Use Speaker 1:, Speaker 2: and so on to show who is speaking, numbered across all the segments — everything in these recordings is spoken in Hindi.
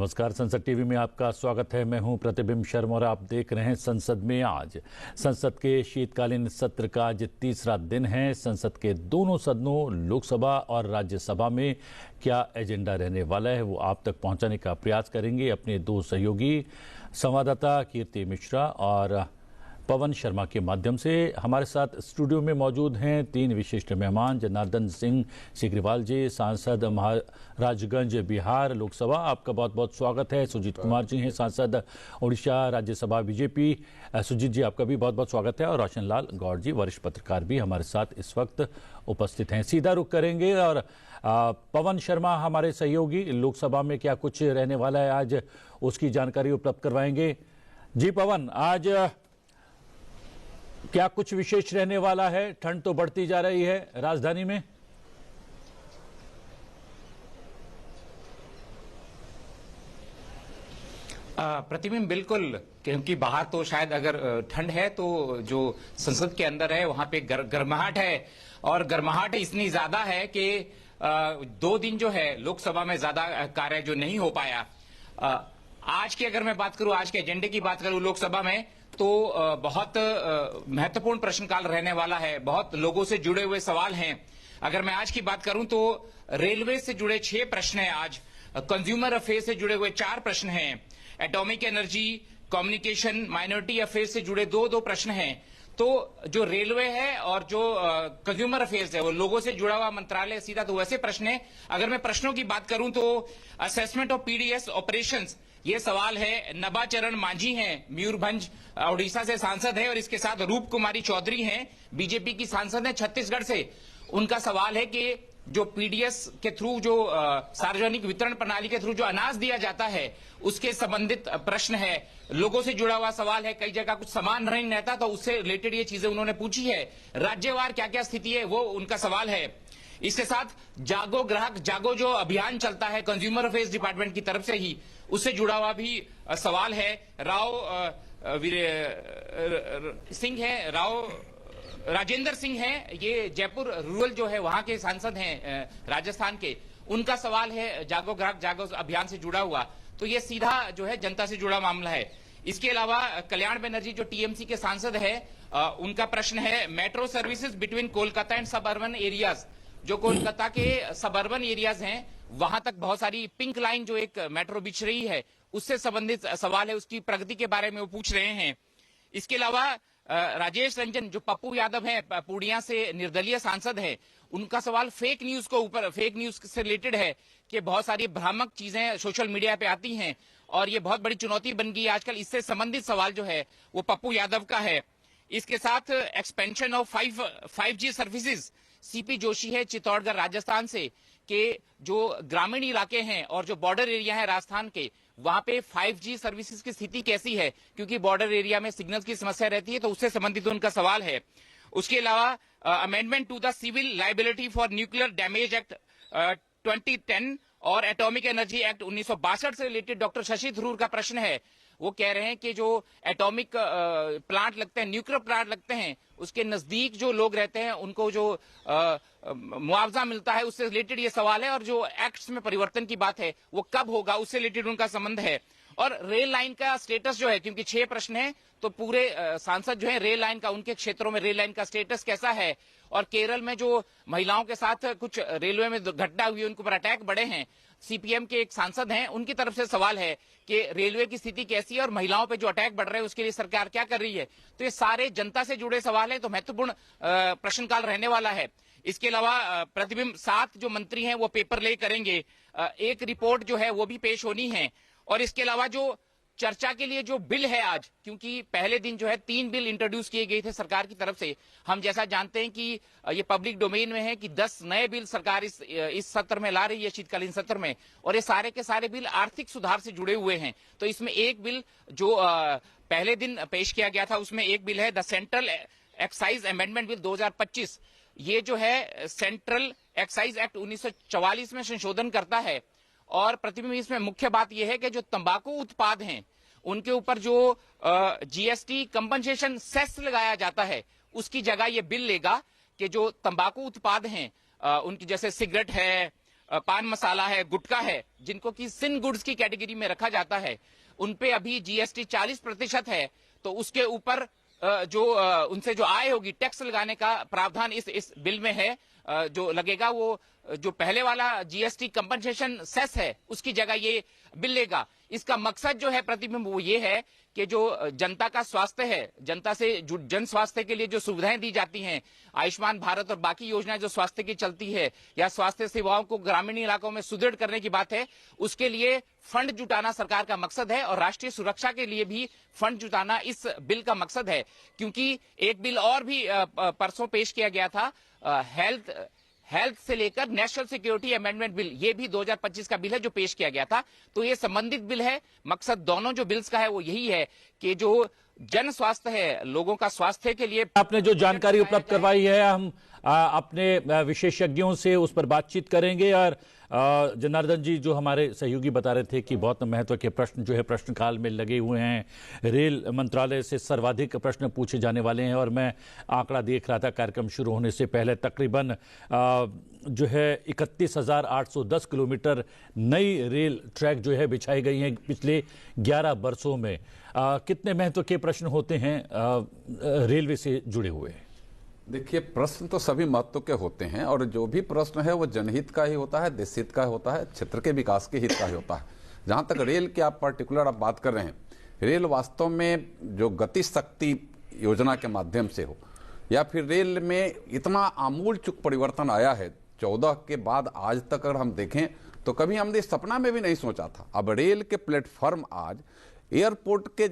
Speaker 1: नमस्कार, संसद टीवी में आपका स्वागत है। मैं हूं प्रतिबिंब शर्मा और आप देख रहे हैं संसद में आज। संसद के शीतकालीन सत्र का आज तीसरा दिन है। संसद के दोनों सदनों लोकसभा और राज्यसभा में क्या एजेंडा रहने वाला है वो आप तक पहुंचाने का प्रयास करेंगे। अपने दो सहयोगी संवाददाता कीर्ति मिश्रा और पवन शर्मा के माध्यम से हमारे साथ स्टूडियो में मौजूद हैं तीन विशिष्ट मेहमान। जनार्दन सिंह सीकरीवाल जी, सांसद महाराजगंज बिहार लोकसभा, आपका बहुत बहुत स्वागत है। सुजीत कुमार जी हैं, सांसद उड़ीसा राज्यसभा बीजेपी। सुजीत जी, आपका भी बहुत बहुत स्वागत है। और रोशन लाल गौड़ जी, वरिष्ठ पत्रकार, भी हमारे साथ इस वक्त उपस्थित हैं। सीधा रुख करेंगे और पवन शर्मा हमारे सहयोगी लोकसभा में क्या कुछ रहने वाला है आज उसकी जानकारी उपलब्ध करवाएंगे। जी पवन, आज क्या कुछ विशेष रहने वाला है? ठंड तो बढ़ती जा रही है राजधानी में।
Speaker 2: प्रतिबिंब बिल्कुल, क्योंकि बाहर तो शायद अगर ठंड है तो जो संसद के अंदर है वहां पे गर्माहट है। और गर्माहट इतनी ज्यादा है कि 2 दिन जो है लोकसभा में ज्यादा कार्य जो नहीं हो पाया। आज की अगर मैं बात करूं, आज के एजेंडे की बात करूं लोकसभा में, तो बहुत महत्वपूर्ण प्रश्नकाल रहने वाला है। बहुत लोगों से जुड़े हुए सवाल हैं। अगर मैं आज की बात करूं तो रेलवे से जुड़े 6 प्रश्न हैं आज, कंज्यूमर अफेयर्स से जुड़े हुए 4 प्रश्न हैं, atomic energy, communication, minority affairs से जुड़े 2 प्रश्न हैं। तो जो रेलवे है और जो कंज्यूमर अफेयर्स है वो लोगों से जुड़ा हुआ मंत्रालय सीधा, तो वैसे प्रश्न है। अगर मैं प्रश्नों की बात करूं तो असेसमेंट ऑफ पीडीएस ऑपरेशंस, ये सवाल है। नबाचरण मांझी हैं, मयूरभंज उड़ीसा से सांसद है, और इसके साथ रूप कुमारी चौधरी हैं, बीजेपी की सांसद है छत्तीसगढ़ से। उनका सवाल है कि जो पीडीएस के थ्रू, जो सार्वजनिक वितरण प्रणाली के थ्रू जो अनाज दिया जाता है उसके संबंधित प्रश्न है। लोगों से जुड़ा हुआ सवाल है, कई जगह कुछ समान नहीं रहता तो उससे रिलेटेड ये चीजें उन्होंने पूछी है। राज्यवार क्या क्या स्थिति है वो उनका सवाल है। इसके साथ जागो ग्राहक जागो जो अभियान चलता है कंज्यूमर अफेयर्स डिपार्टमेंट की तरफ से ही, उससे जुड़ा हुआ भी सवाल है। राजेंद्र सिंह है, ये जयपुर रूरल जो है वहां के सांसद हैं राजस्थान के, उनका सवाल है जागो ग्राहक जागो अभियान से जुड़ा हुआ। तो ये सीधा जो है जनता से जुड़ा मामला है। इसके अलावा कल्याण बनर्जी जो टीएमसी के सांसद है, उनका प्रश्न है metro services between Kolkata and सब अर्बन एरियाज। जो कोलकाता के सब अर्बन एरियाज हैं वहां तक बहुत सारी पिंक लाइन जो एक मेट्रो बिछ रही है उससे संबंधित सवाल है, उसकी प्रगति के बारे में वो पूछ रहे हैं। इसके अलावा राजेश रंजन जो पप्पू यादव है, पूर्णिया से निर्दलीय सांसद है, उनका सवाल फेक न्यूज से रिलेटेड है कि बहुत सारी भ्रामक चीजें सोशल मीडिया पे आती हैं और ये बहुत बड़ी चुनौती बन गई आजकल। इससे संबंधित सवाल जो है वो पप्पू यादव का है। इसके साथ expansion of 5G services, CP Joshi है चित्तौड़गढ़ राजस्थान से, कि जो ग्रामीण इलाके हैं और जो बॉर्डर एरिया है राजस्थान के, वहां पे 5G सर्विसेज की स्थिति कैसी है, क्योंकि बॉर्डर एरिया में सिग्नल्स की समस्या रहती है, तो उससे संबंधित उनका सवाल है। उसके अलावा amendment to the civil liability for nuclear damage act 2010 और एटॉमिक एनर्जी एक्ट 1962 से रिलेटेड डॉक्टर शशि थरूर का प्रश्न है। वो कह रहे हैं कि जो एटॉमिक प्लांट लगते हैं, न्यूक्लियर प्लांट लगते हैं, उसके नजदीक जो लोग रहते हैं उनको जो मुआवजा मिलता है उससे रिलेटेड ये सवाल है। और जो एक्ट्स में परिवर्तन की बात है वो कब होगा, उससे रिलेटेड उनका संबंध है। और रेल लाइन का स्टेटस जो है, क्योंकि 6 प्रश्न हैं तो पूरे सांसद जो है रेल लाइन का, उनके क्षेत्रों में रेल लाइन का स्टेटस कैसा है। और केरल में जो महिलाओं के साथ कुछ रेलवे में घटना हुई, उनके ऊपर अटैक बढ़े हैं, सीपीएम के एक सांसद हैं, उनकी तरफ से सवाल है कि रेलवे की स्थिति कैसी है और महिलाओं पे जो अटैक बढ़ रहे हैं उसके लिए सरकार क्या कर रही है। तो ये सारे जनता से जुड़े सवाल हैं, तो महत्वपूर्ण प्रश्नकाल रहने वाला है। इसके अलावा प्रतिबिंब 7 जो मंत्री हैं वो पेपर ले करेंगे, एक रिपोर्ट जो है वो भी पेश होनी है। और इसके अलावा जो चर्चा के लिए जो बिल है आज, क्योंकि पहले दिन जो है 3 बिल इंट्रोड्यूस किए गए थे सरकार की तरफ से। हम जैसा जानते हैं कि ये पब्लिक डोमेन में है कि 10 नए बिल सरकार इस सत्र में ला रही है, शीतकालीन सत्र में, और ये सारे के सारे बिल आर्थिक सुधार से जुड़े हुए हैं। तो इसमें एक बिल जो पहले दिन पेश किया गया था, उसमें एक बिल है the central excise amendment bill 2025। ये जो है सेंट्रल एक्साइज एक्ट 1944 में संशोधन करता है। और प्रतिबिंब इसमें मुख्य बात यह है कि जो तंबाकू उत्पाद हैं उनके ऊपर जो जीएसटी कंपनसेशन सेस लगाया जाता है, उसकी जगह ये बिल लेगा कि जो तंबाकू उत्पाद हैं उनकी, जैसे सिगरेट है, पान मसाला है, गुटखा है, जिनको कि सिन गुड्स की कैटेगरी में रखा जाता है, उन पे अभी जीएसटी 40% है। तो उसके ऊपर उनसे जो आय होगी, टैक्स लगाने का प्रावधान इस बिल में है। जो लगेगा वो जो पहले वाला जीएसटी कंपनसेशन सेस है उसकी जगह ये बिल लेगा। इसका मकसद जो है प्रतिबिंब वो ये है कि जो जनता का स्वास्थ्य है, जनता से जन स्वास्थ्य के लिए जो सुविधाएं दी जाती हैं, आयुष्मान भारत और बाकी योजनाएं जो स्वास्थ्य की चलती है, या स्वास्थ्य सेवाओं को ग्रामीण इलाकों में सुदृढ़ करने की बात है, उसके लिए फंड जुटाना सरकार का मकसद है। और राष्ट्रीय सुरक्षा के लिए भी फंड जुटाना इस बिल का मकसद है। क्योंकि एक बिल और भी परसों पेश किया गया था, हेल्थ से लेकर नेशनल सिक्योरिटी अमेंडमेंट बिल, ये भी 2025 का बिल है जो पेश किया गया था। तो ये संबंधित बिल है। मकसद दोनों जो बिल्स का है वो यही है कि जो जन स्वास्थ्य है, लोगों का स्वास्थ्य के लिए
Speaker 1: आपने जो जानकारी उपलब्ध करवाई है, हम अपने विशेषज्ञों से उस पर बातचीत करेंगे। और जनार्दन जी, जो हमारे सहयोगी बता रहे थे कि बहुत महत्व के प्रश्न जो है प्रश्नकाल में लगे हुए हैं, रेल मंत्रालय से सर्वाधिक प्रश्न पूछे जाने वाले हैं। और मैं आंकड़ा देख रहा था कार्यक्रम शुरू होने से पहले, तकरीबन जो है 31,810 किलोमीटर नई रेल ट्रैक जो है बिछाई गई हैं पिछले 11 वर्षों में। कितने महत्व के प्रश्न होते हैं रेलवे से जुड़े हुए?
Speaker 3: देखिए, प्रश्न तो सभी महत्व के होते हैं, और जो भी प्रश्न है वो जनहित का ही होता है, देश हित का होता है, क्षेत्र के विकास के हित का ही होता है। जहाँ तक रेल की आप पर्टिकुलर आप बात कर रहे हैं, रेल वास्तव में जो गति शक्ति योजना के माध्यम से हो, या फिर रेल में इतना आमूल चूक परिवर्तन आया है 14 के बाद आज तक अगर हम देखें तो कभी हमने सपना में भी नहीं सोचा था। अब रेल के प्लेटफॉर्म आज एयरपोर्ट के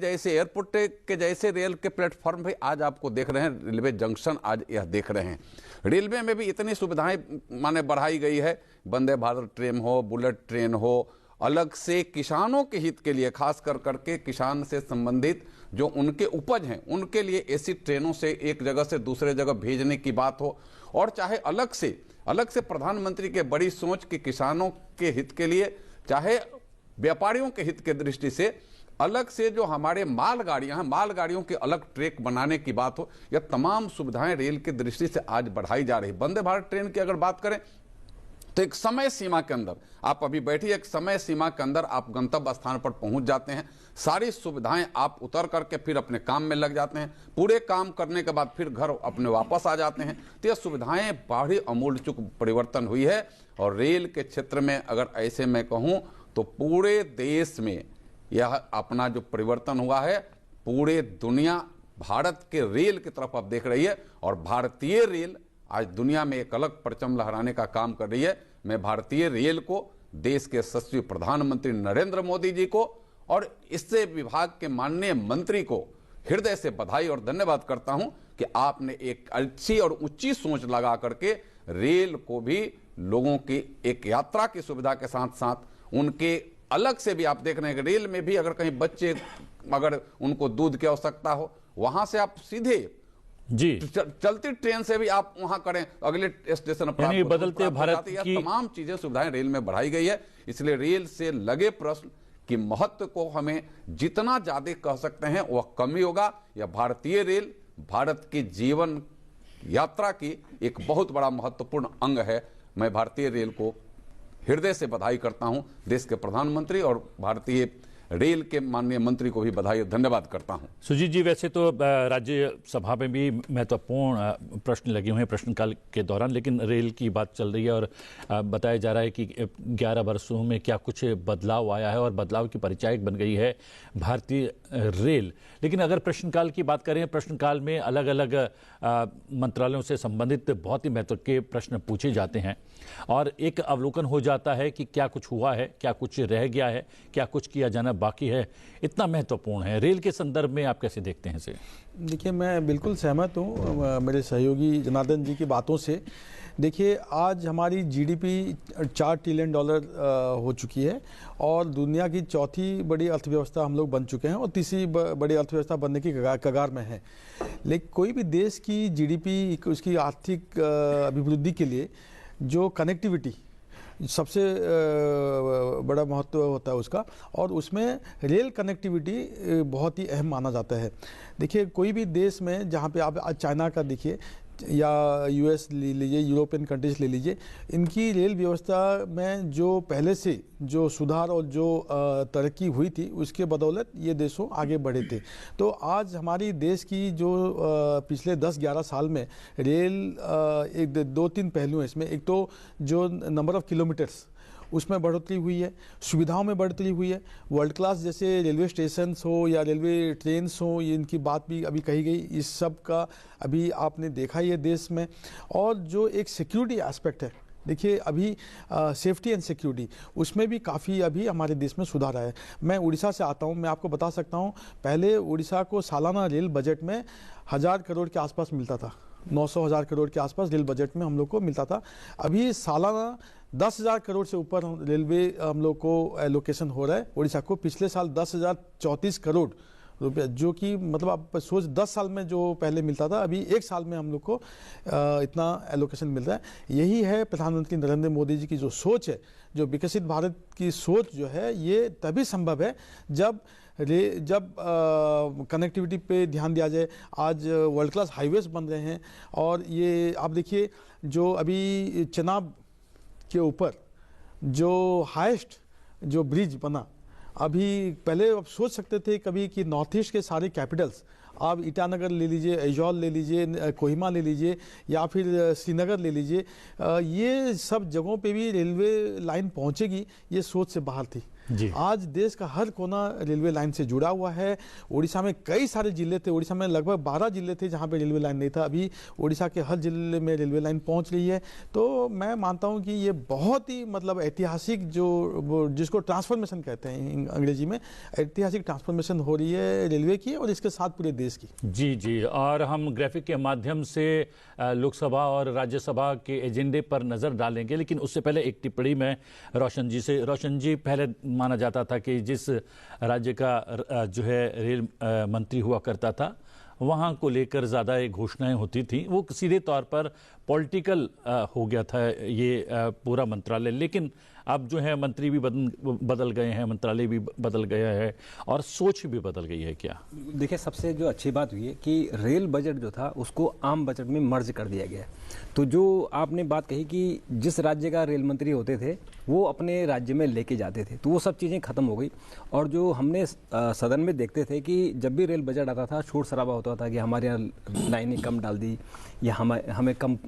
Speaker 3: जैसे रेल के प्लेटफॉर्म भी आज आपको देख रहे हैं, रेलवे जंक्शन आज यह देख रहे हैं। रेलवे में भी इतनी सुविधाएं माने बढ़ाई गई है, वंदे भारत ट्रेन हो, बुलेट ट्रेन हो, अलग से किसानों के हित के लिए, खास कर करके किसान से संबंधित जो उनके उपज हैं उनके लिए ऐसी ट्रेनों से एक जगह से दूसरे जगह भेजने की बात हो, और चाहे अलग से प्रधानमंत्री के बड़ी सोच कि किसानों के हित के लिए, चाहे व्यापारियों के हित के दृष्टि से अलग से जो हमारे मालगाड़ियां हैं, मालगाड़ियों के अलग ट्रैक बनाने की बात हो, यह तमाम सुविधाएं रेल की दृष्टि से आज बढ़ाई जा रही। वंदे भारत ट्रेन की अगर बात करें तो एक समय सीमा के अंदर आप अभी बैठिए, एक समय सीमा के अंदर आप गंतव्य स्थान पर पहुंच जाते हैं, सारी सुविधाएं आप उतर करके फिर अपने काम में लग जाते हैं, पूरे काम करने के बाद फिर घर अपने वापस आ जाते हैं। तो ये सुविधाएं बड़ी अमूलचूक परिवर्तन हुई है। और रेल के क्षेत्र में अगर ऐसे मैं कहूं तो पूरे देश में यह अपना जो परिवर्तन हुआ है, पूरे दुनिया भारत के रेल की तरफ अब देख रही है, और भारतीय रेल आज दुनिया में एक अलग परचम लहराने का काम कर रही है। मैं भारतीय रेल को, देश के यशस्वी प्रधानमंत्री नरेंद्र मोदी जी को और इससे विभाग के माननीय मंत्री को हृदय से बधाई और धन्यवाद करता हूं कि आपने एक अच्छी और ऊंची सोच लगा करके रेल को भी लोगों की एक यात्रा की सुविधा के साथ साथ उनके अलग से भी आप देख रहे हैं कि रेल में भी अगर कहीं बच्चे अगर उनको दूध की आवश्यकता हो, वहां से आप सीधे
Speaker 1: जी
Speaker 3: चलती ट्रेन से भी आप वहां करें, अगले स्टेशन पर
Speaker 1: बदलते भारत की
Speaker 3: तमाम चीजें सुविधाएं रेल में बढ़ाई गई है। इसलिए रेल से लगे प्रश्न की महत्व को हमें जितना ज्यादा कह सकते हैं वह कम ही होगा। यह भारतीय रेल भारत की जीवन यात्रा की एक बहुत बड़ा महत्वपूर्ण अंग है। मैं भारतीय रेल को हृदय से बधाई करता हूं, देश के प्रधानमंत्री और भारतीय रेल के माननीय मंत्री को भी बधाई और धन्यवाद करता हूं।
Speaker 1: सुजीत जी, वैसे तो राज्यसभा में भी महत्वपूर्ण प्रश्न लगे हुए हैं प्रश्नकाल के दौरान, लेकिन रेल की बात चल रही है और बताया जा रहा है कि 11 वर्षों में क्या कुछ बदलाव आया है और बदलाव की परिचायक बन गई है भारतीय रेल। लेकिन अगर प्रश्नकाल की बात करें, प्रश्नकाल में अलग अलग मंत्रालयों से संबंधित बहुत ही महत्व के प्रश्न पूछे जाते हैं और एक अवलोकन हो जाता है कि क्या कुछ हुआ है, क्या कुछ रह गया है, क्या कुछ किया जाना बाकी है। इतना महत्वपूर्ण है रेल के संदर्भ में, आप कैसे देखते हैं इसे?
Speaker 4: देखिए, मैं बिल्कुल सहमत हूँ मेरे सहयोगी जनार्दन जी की बातों से। देखिए, आज हमारी जीडीपी $4 ट्रिलियन हो चुकी है और दुनिया की चौथी बड़ी अर्थव्यवस्था हम लोग बन चुके हैं और तीसरी बड़ी अर्थव्यवस्था बनने की कगार में है। लेकिन कोई भी देश की जीडीपी, उसकी आर्थिक अभिवृद्धि के लिए जो कनेक्टिविटी सबसे बड़ा महत्व होता है उसका, और उसमें रेल कनेक्टिविटी बहुत ही अहम माना जाता है। देखिए, कोई भी देश में जहाँ पे आप आज चाइना का देखिए, या यूएस ले लीजिए, यूरोपियन कंट्रीज ले लीजिए, इनकी रेल व्यवस्था में जो पहले से जो सुधार और जो तरक्की हुई थी उसके बदौलत ये देशों आगे बढ़े थे। तो आज हमारी देश की जो पिछले 10-11 साल में रेल एक 2-3 पहलू हैं इसमें। एक तो जो नंबर ऑफ किलोमीटर्स उसमें बढ़ोतरी हुई है, सुविधाओं में बढ़ोतरी हुई है। वर्ल्ड क्लास जैसे रेलवे स्टेशन हो या रेलवे ट्रेन्स हो, ये इनकी बात भी अभी कही गई, इस सब का अभी आपने देखा ही है देश में। और जो एक सिक्योरिटी एस्पेक्ट है, देखिए अभी सेफ्टी एंड सिक्योरिटी उसमें भी काफ़ी अभी हमारे देश में सुधार आया है। मैं उड़ीसा से आता हूँ, मैं आपको बता सकता हूँ पहले उड़ीसा को सालाना रेल बजट में 1000 करोड़ के आसपास मिलता था, 900-1000 करोड़ के आसपास रेल बजट में हम लोग को मिलता था। अभी सालाना 10,000 करोड़ से ऊपर रेलवे हम लोग को एलोकेशन हो रहा है उड़ीसा को। पिछले साल 10,034 करोड़ रुपया, जो कि मतलब आप सोच 10 साल में जो पहले मिलता था, अभी 1 साल में हम लोग को इतना एलोकेशन मिल रहा है। यही है प्रधानमंत्री नरेंद्र मोदी जी की जो सोच है, जो विकसित भारत की सोच जो है, ये तभी संभव है जब कनेक्टिविटी पे ध्यान दिया जाए। आज वर्ल्ड क्लास हाईवेज बन रहे हैं और ये आप देखिए जो अभी चेनाब के ऊपर जो हाईएस्ट जो ब्रिज बना, अभी पहले आप सोच सकते थे कभी कि नॉर्थ ईस्ट के सारे कैपिटल्स, आप ईटानगर ले लीजिए, ऐजॉल ले लीजिए, कोहिमा ले लीजिए या फिर श्रीनगर ले लीजिए, ये सब जगहों पे भी रेलवे लाइन पहुंचेगी, ये सोच से बाहर थी। आज देश का हर कोना रेलवे लाइन से जुड़ा हुआ है। उड़ीसा में कई सारे जिले थे, उड़ीसा में लगभग 12 जिले थे जहां पे रेलवे लाइन नहीं था, अभी उड़ीसा के हर जिले में रेलवे लाइन पहुंच रही है। तो मैं मानता हूं कि ये बहुत ही मतलब ऐतिहासिक जो जिसको ट्रांसफॉर्मेशन कहते हैं अंग्रेजी में, ऐतिहासिक ट्रांसफॉर्मेशन हो रही है रेलवे की और इसके साथ पूरे देश की।
Speaker 1: जी, और हम ग्राफिक के माध्यम से लोकसभा और राज्यसभा के एजेंडे पर नजर डालेंगे, लेकिन उससे पहले एक टिप्पणी में रोशन जी से। रोशन जी, पहले माना जाता था कि जिस राज्य का जो है रेल मंत्री हुआ करता था, वहाँ को लेकर ज़्यादा घोषणाएं होती थी, वो सीधे तौर पर पॉलिटिकल हो गया था ये पूरा मंत्रालय। लेकिन अब जो है मंत्री भी बदल गए हैं, मंत्रालय भी बदल गया है और सोच भी बदल गई है। क्या
Speaker 5: देखिए, सबसे जो अच्छी बात हुई है कि रेल बजट जो था उसको आम बजट में मर्ज कर दिया गया। तो जो आपने बात कही कि जिस राज्य का रेल मंत्री होते थे वो अपने राज्य में लेके जाते थे, तो वो सब चीज़ें खत्म हो गई। और जो हमने सदन में देखते थे कि जब भी रेल बजट आता था, शोर शराबा होता था कि हमारे यहाँ लाइनें कम डाल दी या हमें कम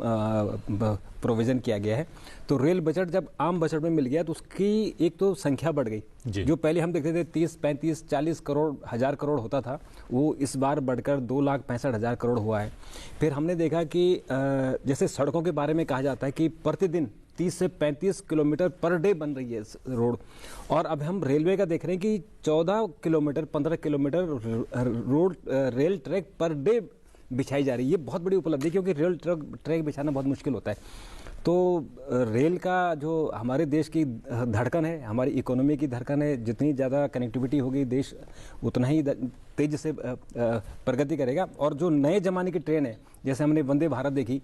Speaker 5: प्रोविज़न किया गया है। तो रेल बजट जब आम बजट में मिल गया तो उसकी एक तो संख्या बढ़ गई। जो पहले हम देखते थे 30, 35, 40 करोड़, 1000 करोड़ होता था, वो इस बार बढ़कर 2,65,000 करोड़ हुआ है। फिर हमने देखा कि जैसे सड़कों के बारे में कहा जाता है कि प्रतिदिन 30 से 35 किलोमीटर पर डे बन रही है रोड, और अब हम रेलवे का देख रहे हैं कि 14 kilometre 15 kilometre road rail track per day बिछाई जा रही है। ये बहुत बड़ी उपलब्धि, क्योंकि रेल ट्रैक बिछाना बहुत मुश्किल होता है। तो रेल का जो हमारे देश की धड़कन है, हमारी इकोनॉमी की धड़कन है, जितनी ज़्यादा कनेक्टिविटी होगी देश उतना ही तेज़ी से प्रगति करेगा। और जो नए ज़माने की ट्रेन है, जैसे हमने वंदे भारत देखी,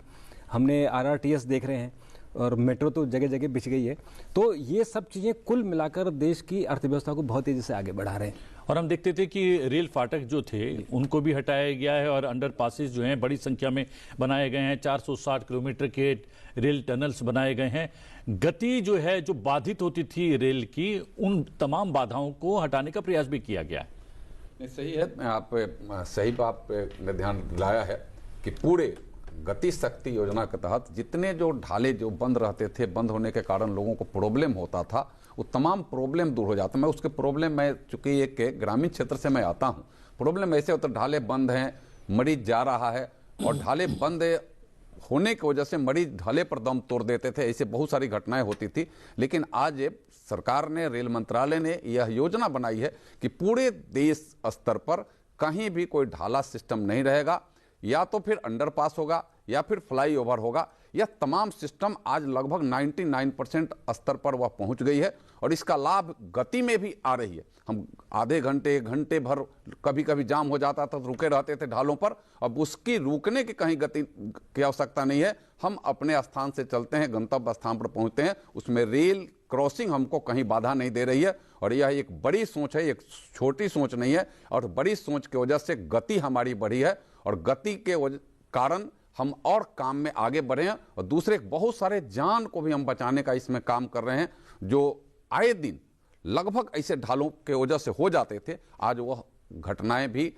Speaker 5: हमने RRTS देख रहे हैं और मेट्रो तो जगह जगह बिछ गई है। तो ये सब चीज़ें कुल मिलाकर देश की अर्थव्यवस्था को बहुत तेज़ी से आगे बढ़ा रहे हैं।
Speaker 1: और हम देखते थे कि रेल फाटक जो थे उनको भी हटाया गया है और अंडर पासेज जो हैं बड़ी संख्या में बनाए गए हैं। 460 किलोमीटर के रेल टनल्स बनाए गए हैं। गति जो है, जो बाधित होती थी रेल की, उन तमाम बाधाओं को हटाने का प्रयास भी किया गया है।
Speaker 3: सही है, आप सही बात पे ध्यान दिलाया है कि पूरे गति शक्ति योजना के तहत जितने जो ढाले जो बंद रहते थे, बंद होने के कारण लोगों को प्रॉब्लम होता था, वो तमाम प्रॉब्लम दूर हो जाता। मैं उसके प्रॉब्लम में, चूंकि एक ग्रामीण क्षेत्र से मैं आता हूँ, प्रॉब्लम ऐसे होता, ढाले बंद हैं, मरीज जा रहा है और ढाले बंद होने की वजह से मरीज ढाले पर दम तोड़ देते थे। ऐसे बहुत सारी घटनाएं होती थी। लेकिन आज सरकार ने, रेल मंत्रालय ने यह योजना बनाई है कि पूरे देश स्तर पर कहीं भी कोई ढाला सिस्टम नहीं रहेगा, या तो फिर अंडरपास होगा या फिर फ्लाईओवर होगा। यह तमाम सिस्टम आज लगभग 99% स्तर पर वह पहुंच गई है और इसका लाभ गति में भी आ रही है। हम आधे घंटे, घंटे भर कभी कभी जाम हो जाता था तो रुके रहते थे ढालों पर, अब उसकी रुकने की कहीं गति की आवश्यकता नहीं है। हम अपने स्थान से चलते हैं, गंतव्य स्थान पर पहुंचते हैं, उसमें रेल क्रॉसिंग हमको कहीं बाधा नहीं दे रही है। और यह एक बड़ी सोच है, एक छोटी सोच नहीं है। और बड़ी सोच की वजह से गति हमारी बढ़ी है और गति के कारण हम और काम में आगे बढ़े हैं और दूसरे बहुत सारे जान को भी हम बचाने का इसमें काम कर रहे हैं, जो आए दिन लगभग ऐसे ढालों के वजह से हो जाते थे। आज वह घटनाएं भी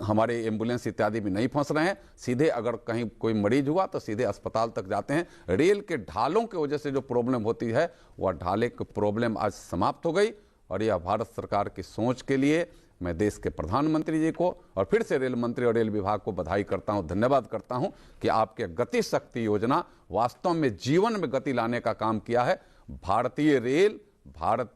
Speaker 3: हमारे एम्बुलेंस इत्यादि भी नहीं फंस रहे हैं। सीधे अगर कहीं कोई मरीज हुआ तो सीधे अस्पताल तक जाते हैं। रेल के ढालों की वजह से जो प्रॉब्लम होती है वह ढाले की प्रॉब्लम आज समाप्त हो गई। और यह भारत सरकार की सोच के लिए मैं देश के प्रधानमंत्री जी को और फिर से रेल मंत्री और रेल विभाग को बधाई करता हूं, धन्यवाद करता हूं कि आपके गति शक्ति योजना वास्तव में जीवन में गति लाने का काम किया है। भारतीय रेल भारत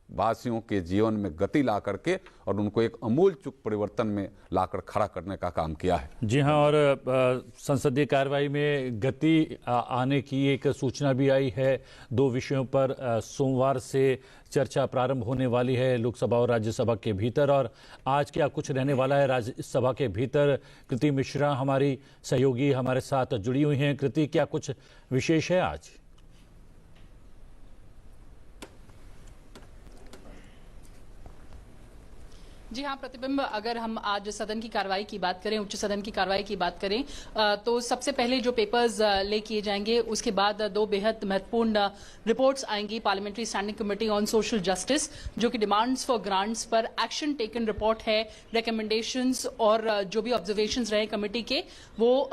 Speaker 3: वासियों के जीवन में गति ला करके और उनको एक अमूल चुक परिवर्तन में लाकर खड़ा करने का काम किया है।
Speaker 1: जी हाँ, और संसदीय कार्रवाई में गति आने की एक सूचना भी आई है। 2 विषयों पर सोमवार से चर्चा प्रारंभ होने वाली है लोकसभा और राज्यसभा के भीतर। और आज क्या कुछ रहने वाला है राज्यसभा के भीतर, कृति मिश्रा हमारी सहयोगी हमारे साथ जुड़ी हुई हैं। कृति, क्या कुछ विशेष है आज?
Speaker 6: जी हाँ प्रतिबिंब, अगर हम आज सदन की कार्रवाई की बात करें, उच्च सदन की कार्रवाई की बात करें, तो सबसे पहले जो पेपर्स ले किए जाएंगे, उसके बाद 2 बेहद महत्वपूर्ण रिपोर्ट्स आएंगी। Parliamentary standing committee on social justice, जो कि डिमांड्स फॉर ग्रांट्स पर एक्शन टेकन रिपोर्ट है, रिकमेंडेशंस और जो भी ऑब्जर्वेशंस रहे कमेटी के, वो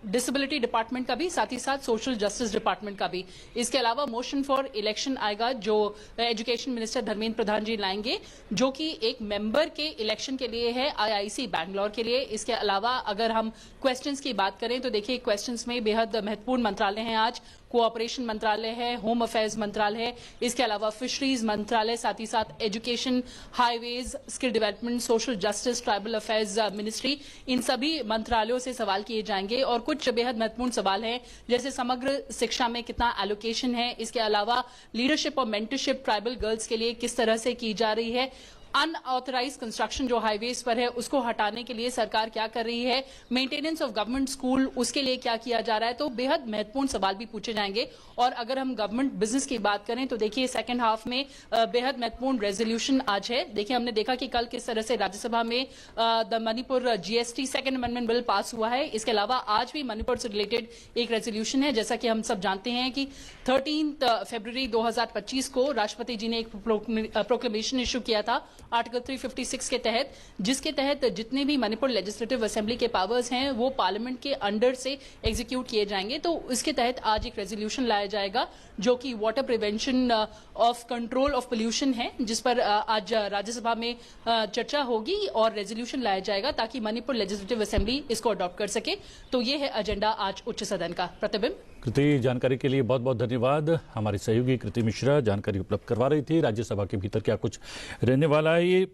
Speaker 6: डिसेबिलिटी डिपार्टमेंट का भी, साथ ही साथ सोशल जस्टिस डिपार्टमेंट का भी। इसके अलावा मोशन फॉर इलेक्शन आएगा, जो एजुकेशन मिनिस्टर धर्मेंद्र प्रधान जी लाएंगे, जो कि एक मेंबर के इलेक्शन के लिए है, आईआईसी बैंगलोर के लिए। इसके अलावा अगर हम क्वेश्चंस की बात करें तो देखिए क्वेश्चंस में बेहद महत्वपूर्ण मंत्रालय हैं आज। कोऑपरेशन मंत्रालय है, होम अफेयर्स मंत्रालय है, इसके अलावा फिशरीज मंत्रालय, साथ ही साथ education, highways, skill development, social justice, tribal affairs ministry, इन सभी मंत्रालयों से सवाल किए जाएंगे। और कुछ बेहद महत्वपूर्ण सवाल हैं, जैसे समग्र शिक्षा में कितना एलोकेशन है, इसके अलावा लीडरशिप और मेंटरशिप ट्राइबल गर्ल्स के लिए किस तरह से की जा रही है, अनऑथराइज कंस्ट्रक्शन जो हाईवेज पर है उसको हटाने के लिए सरकार क्या कर रही है, मेंटेनेंस ऑफ गवर्नमेंट स्कूल उसके लिए क्या किया जा रहा है। तो बेहद महत्वपूर्ण सवाल भी पूछे जाएंगे। और अगर हम गवर्नमेंट बिजनेस की बात करें तो देखिए सेकंड हाफ में बेहद महत्वपूर्ण रेजोल्यूशन आज है। देखिए हमने देखा कि कल किस तरह से राज्यसभा में the Manipur GST second amendment bill pass हुआ है। इसके अलावा आज भी मणिपुर से रिलेटेड एक रेजोल्यूशन है। जैसा कि हम सब जानते हैं कि 13 फरवरी 2025 को राष्ट्रपति जी ने एक प्रोक्लेमेशन इशू किया था आर्टिकल 356 के तहत, जिसके तहत जितने भी मणिपुर लेजिस्लेटिव असेंबली के पावर्स हैं वो पार्लियामेंट के अंडर से एग्जीक्यूट किए जाएंगे। तो इसके तहत आज एक रेजोल्यूशन लाया जाएगा जो कि water prevention of control of pollution है, जिस पर आज राज्यसभा में चर्चा होगी और रेजोल्यूशन लाया जाएगा ताकि मणिपुर लेजिस्लेटिव असेंबली इसको अडॉप्ट कर सके। तो ये है एजेंडा आज उच्च सदन का। प्रतिबिंब,
Speaker 1: कृति, जानकारी के लिए बहुत बहुत धन्यवाद। हमारी सहयोगी कृति मिश्रा जानकारी उपलब्ध करवा रही थी। राज्यसभा के भीतर क्या कुछ रहने वाला है, ये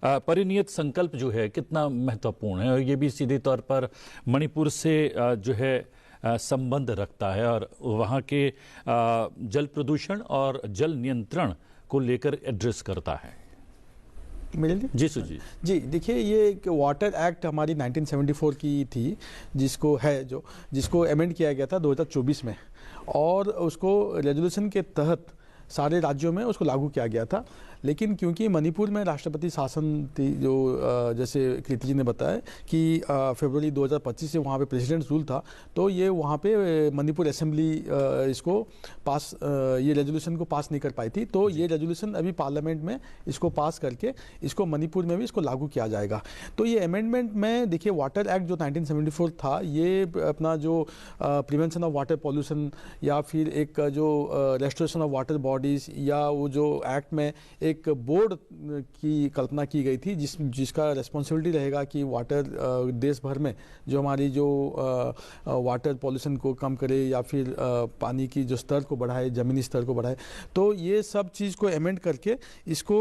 Speaker 1: परिनियत संकल्प जो है कितना महत्वपूर्ण है, और ये भी सीधे तौर पर मणिपुर से जो है संबंध रखता है और वहाँ के जल प्रदूषण और जल नियंत्रण को लेकर एड्रेस करता है। जी सुजी
Speaker 4: जी, देखिए ये एक वाटर एक्ट हमारी 1974 की थी, जिसको अमेंड किया गया था 2024 में, और उसको रेजोल्यूशन के तहत सारे राज्यों में उसको लागू किया गया था। लेकिन क्योंकि मणिपुर में राष्ट्रपति शासन थी, जो जैसे कृति जी ने बताया कि फरवरी 2025 से वहाँ पे प्रेसिडेंट रूल था, तो ये वहाँ पे मणिपुर असेंबली इसको पास ये रेजोल्यूशन को पास नहीं कर पाई थी। तो ये रेजोल्यूशन अभी पार्लियामेंट में इसको पास करके इसको मणिपुर में भी इसको लागू किया जाएगा। तो ये अमेंडमेंट में देखिए वाटर एक्ट जो 1974 था, ये अपना जो प्रिवेंशन ऑफ वाटर पॉल्यूशन या फिर एक जो रेस्टोरेशन ऑफ वाटर बॉडीज, या वो जो एक्ट में एक बोर्ड की कल्पना की गई थी जिसका रेस्पॉन्सिबिलिटी रहेगा कि वाटर देश भर में जो हमारी जो वाटर पॉल्यूशन को कम करे या फिर पानी की जो स्तर को बढ़ाए, ज़मीनी स्तर को बढ़ाए। तो ये सब चीज़ को अमेंड करके इसको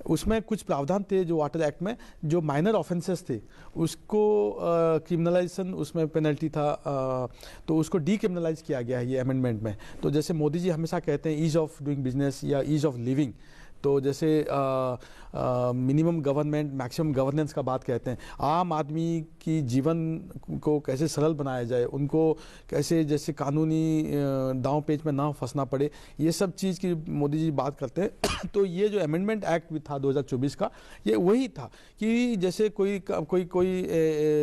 Speaker 4: उसमें कुछ प्रावधान थे जो वाटर एक्ट में, जो माइनर ऑफेंसेस थे उसको क्रिमिनलाइजेशन, उसमें पेनल्टी था, तो उसको डीक्रिमिनलाइज किया गया है ये अमेंडमेंट में। तो जैसे मोदी जी हमेशा कहते हैं ईज ऑफ डूइंग बिजनेस या ईज ऑफ लिविंग, तो जैसे मिनिमम गवर्नमेंट मैक्सिमम गवर्नेंस का बात कहते हैं, आम आदमी की जीवन को कैसे सरल बनाया जाए, उनको कैसे जैसे कानूनी दांव पेच में ना फंसना पड़े, ये सब चीज़ की मोदी जी बात करते हैं। तो ये जो अमेंडमेंट एक्ट भी था 2024 का, ये वही था कि जैसे कोई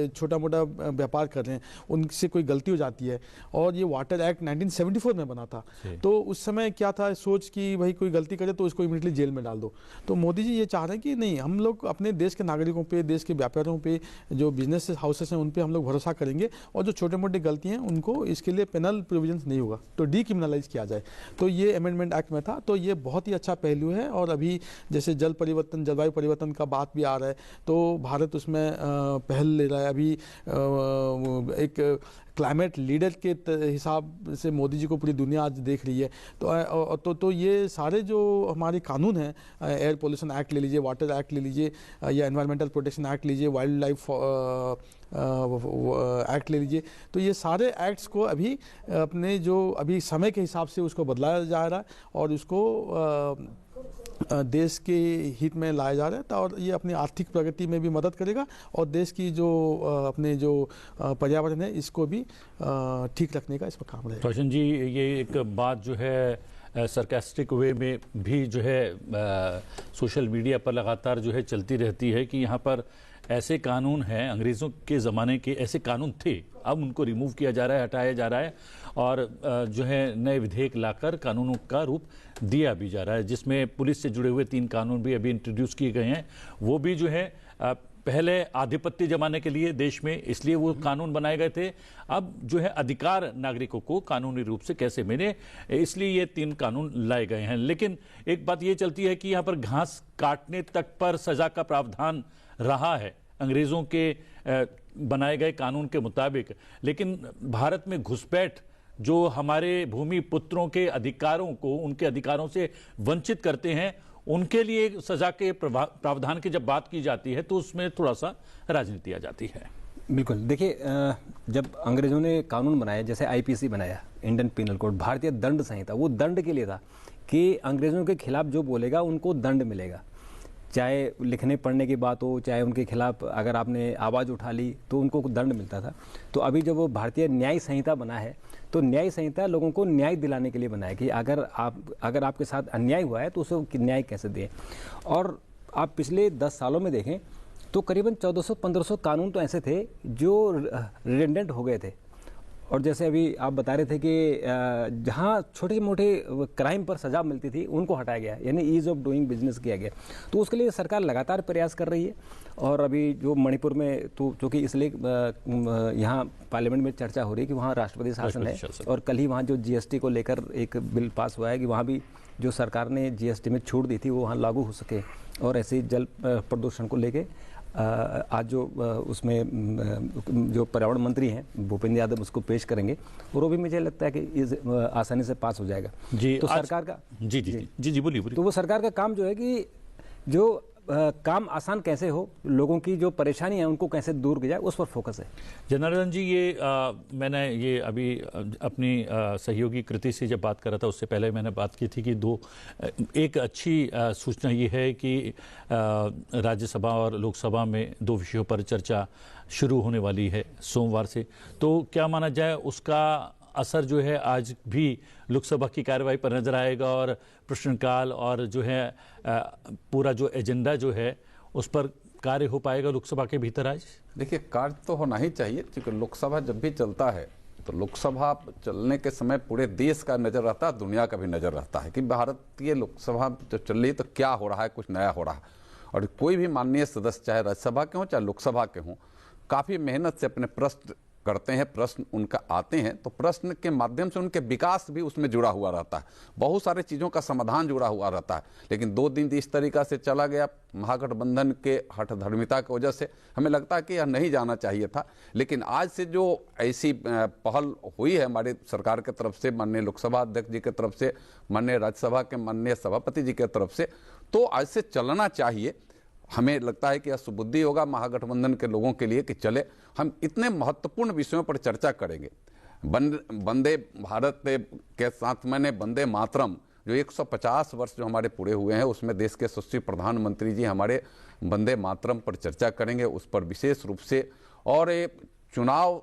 Speaker 4: छोटा मोटा व्यापार कर रहे हैं, उनसे कोई गलती हो जाती है, और ये वाटर एक्ट 1974 में बना था, तो उस समय क्या था सोच कि भाई कोई गलती करे तो उसको इमीडिएटली जेल में डाल दो। तो मोदी जी ये चाह रहे हैं कि नहीं, हम लोग अपने देश के नागरिकों पे, देश के व्यापारियों पे, जो बिजनेस हाउसेस हैं उन पे हम लोग भरोसा करेंगे, और जो छोटे मोटे गलती हैं उनको इसके लिए पेनल प्रोविजंस नहीं होगा, तो डीक्रिमिनलाइज किया जाए। तो ये अमेंडमेंट एक्ट में था, तो ये बहुत ही अच्छा पहलू है। और अभी जैसे जलवायु परिवर्तन का बात भी आ रहा है, तो भारत उसमें पहल ले रहा है। अभी एक क्लाइमेट लीडर के हिसाब से मोदी जी को पूरी दुनिया आज देख रही है। तो ये सारे जो हमारे कानून हैं, एयर पोल्यूशन एक्ट ले लीजिए, वाटर एक्ट ले लीजिए, या एनवायरमेंटल प्रोटेक्शन एक्ट लीजिए, वाइल्ड लाइफ एक्ट ले लीजिए, तो ये सारे एक्ट्स को अभी अपने जो अभी समय के हिसाब से उसको बदलाया जा रहा है, और उसको देश के हित में लाया जा रहा है। और ये अपनी आर्थिक प्रगति में भी मदद करेगा, और देश की जो अपने जो पर्यावरण है इसको भी ठीक रखने का इस पर काम रहेगा।
Speaker 1: रोशन जी, ये एक बात जो है सरकास्टिक वे में भी जो है सोशल मीडिया पर लगातार जो है चलती रहती है कि यहाँ पर ऐसे कानून हैं, अंग्रेज़ों के ज़माने के ऐसे कानून थे, अब उनको रिमूव किया जा रहा है, हटाया जा रहा है, और जो है नए विधेयक लाकर कानूनों का रूप दिया भी जा रहा है, जिसमें पुलिस से जुड़े हुए 3 कानून भी अभी इंट्रोड्यूस किए गए हैं। वो भी जो है पहले आधिपत्य जमाने के लिए देश में इसलिए वो कानून बनाए गए थे, अब जो है अधिकार नागरिकों को कानूनी रूप से कैसे मिले, इसलिए ये 3 कानून लाए गए हैं। लेकिन एक बात ये चलती है कि यहाँ पर घास काटने तक पर सजा का प्रावधान रहा है अंग्रेज़ों के बनाए गए कानून के मुताबिक, लेकिन भारत में घुसपैठ जो हमारे भूमि पुत्रों के अधिकारों को, उनके अधिकारों से वंचित करते हैं, उनके लिए सजा के प्रावधान की जब बात की जाती है तो उसमें थोड़ा सा राजनीति आ जाती है।
Speaker 5: बिल्कुल, देखिए जब अंग्रेजों ने कानून बनाया, जैसे आईपीसी बनाया, इंडियन पिनल कोड, भारतीय दंड संहिता, वो दंड के लिए था कि अंग्रेजों के खिलाफ जो बोलेगा उनको दंड मिलेगा, चाहे लिखने पढ़ने की बात हो, चाहे उनके खिलाफ अगर आपने आवाज़ उठा ली तो उनको दंड मिलता था। तो अभी जब वो भारतीय न्याय संहिता बना है, तो न्याय संहिता लोगों को न्याय दिलाने के लिए बना है कि अगर आपके साथ अन्याय हुआ है तो उसे न्याय कैसे दें। और आप पिछले 10 सालों में देखें तो करीबन 1400-1500 कानून तो ऐसे थे जो रिडेंडेंट हो गए थे। और जैसे अभी आप बता रहे थे कि जहाँ छोटे मोटे क्राइम पर सजा मिलती थी उनको हटाया गया, यानी ईज ऑफ डूइंग बिजनेस किया गया। तो उसके लिए सरकार लगातार प्रयास कर रही है। और अभी जो मणिपुर में तो चूँकि इसलिए यहाँ पार्लियामेंट में चर्चा हो रही है कि वहाँ राष्ट्रपति शासन है, और कल ही वहाँ जो जीएसटी को लेकर एक बिल पास हुआ है कि वहाँ भी जो सरकार ने जीएसटी में छूट दी थी वो वहाँ लागू हो सके। और ऐसे जल प्रदूषण को लेके आज जो उसमें जो पर्यावरण मंत्री हैं भूपेंद्र यादव उसको पेश करेंगे, और वो भी मुझे लगता है कि आसानी से पास हो जाएगा।
Speaker 1: जी,
Speaker 5: तो सरकार का
Speaker 1: जी बोलिए।
Speaker 5: तो वो सरकार का काम जो है कि जो काम आसान कैसे हो, लोगों की जो परेशानी है उनको कैसे दूर किया जाए, उस पर फोकस है।
Speaker 1: जनार्दन जी, ये मैंने ये अभी अपनी सहयोगी कृति से जब बात कर रहा था उससे पहले मैंने बात की थी कि एक अच्छी सूचना ये है कि राज्यसभा और लोकसभा में 2 विषयों पर चर्चा शुरू होने वाली है सोमवार से। तो क्या माना जाए उसका असर जो है आज भी लोकसभा की कार्रवाई पर नजर आएगा, और प्रश्नकाल और जो है पूरा जो एजेंडा जो है उस पर कार्य हो पाएगा लोकसभा के भीतर आज? देखिए,
Speaker 3: कार्य तो होना ही चाहिए, क्योंकि लोकसभा जब भी चलता है तो लोकसभा चलने के समय पूरे देश का नजर रहता है, दुनिया का भी नजर रहता है कि भारतीय लोकसभा जब चल रही है तो क्या हो रहा है, कुछ नया हो रहा है। और कोई भी माननीय सदस्य चाहे राज्यसभा के हों चाहे लोकसभा के हों, काफी मेहनत से अपने प्रश्न करते हैं, प्रश्न उनका आते हैं, तो प्रश्न के माध्यम से उनके विकास भी उसमें जुड़ा हुआ रहता है, बहुत सारे चीज़ों का समाधान जुड़ा हुआ रहता है। लेकिन 2 दिन इस तरीका से चला गया महागठबंधन के हठधर्मिता की वजह से, हमें लगता है कि यह नहीं जाना चाहिए था। लेकिन आज से जो ऐसी पहल हुई है हमारी सरकार की तरफ से, माननीय लोकसभा अध्यक्ष जी की तरफ से, माननीय राज्यसभा के माननीय सभापति जी की तरफ से, तो आज से चलना चाहिए। हमें लगता है कि यह सुबुद्धि होगा महागठबंधन के लोगों के लिए कि चले, हम इतने महत्वपूर्ण विषयों पर चर्चा करेंगे। वंदे भारत के साथ मैंने वंदे मातरम जो 150 वर्ष जो हमारे पूरे हुए हैं उसमें देश के यशस्वी प्रधानमंत्री जी हमारे वंदे मातरम पर चर्चा करेंगे, उस पर विशेष रूप से, और चुनाव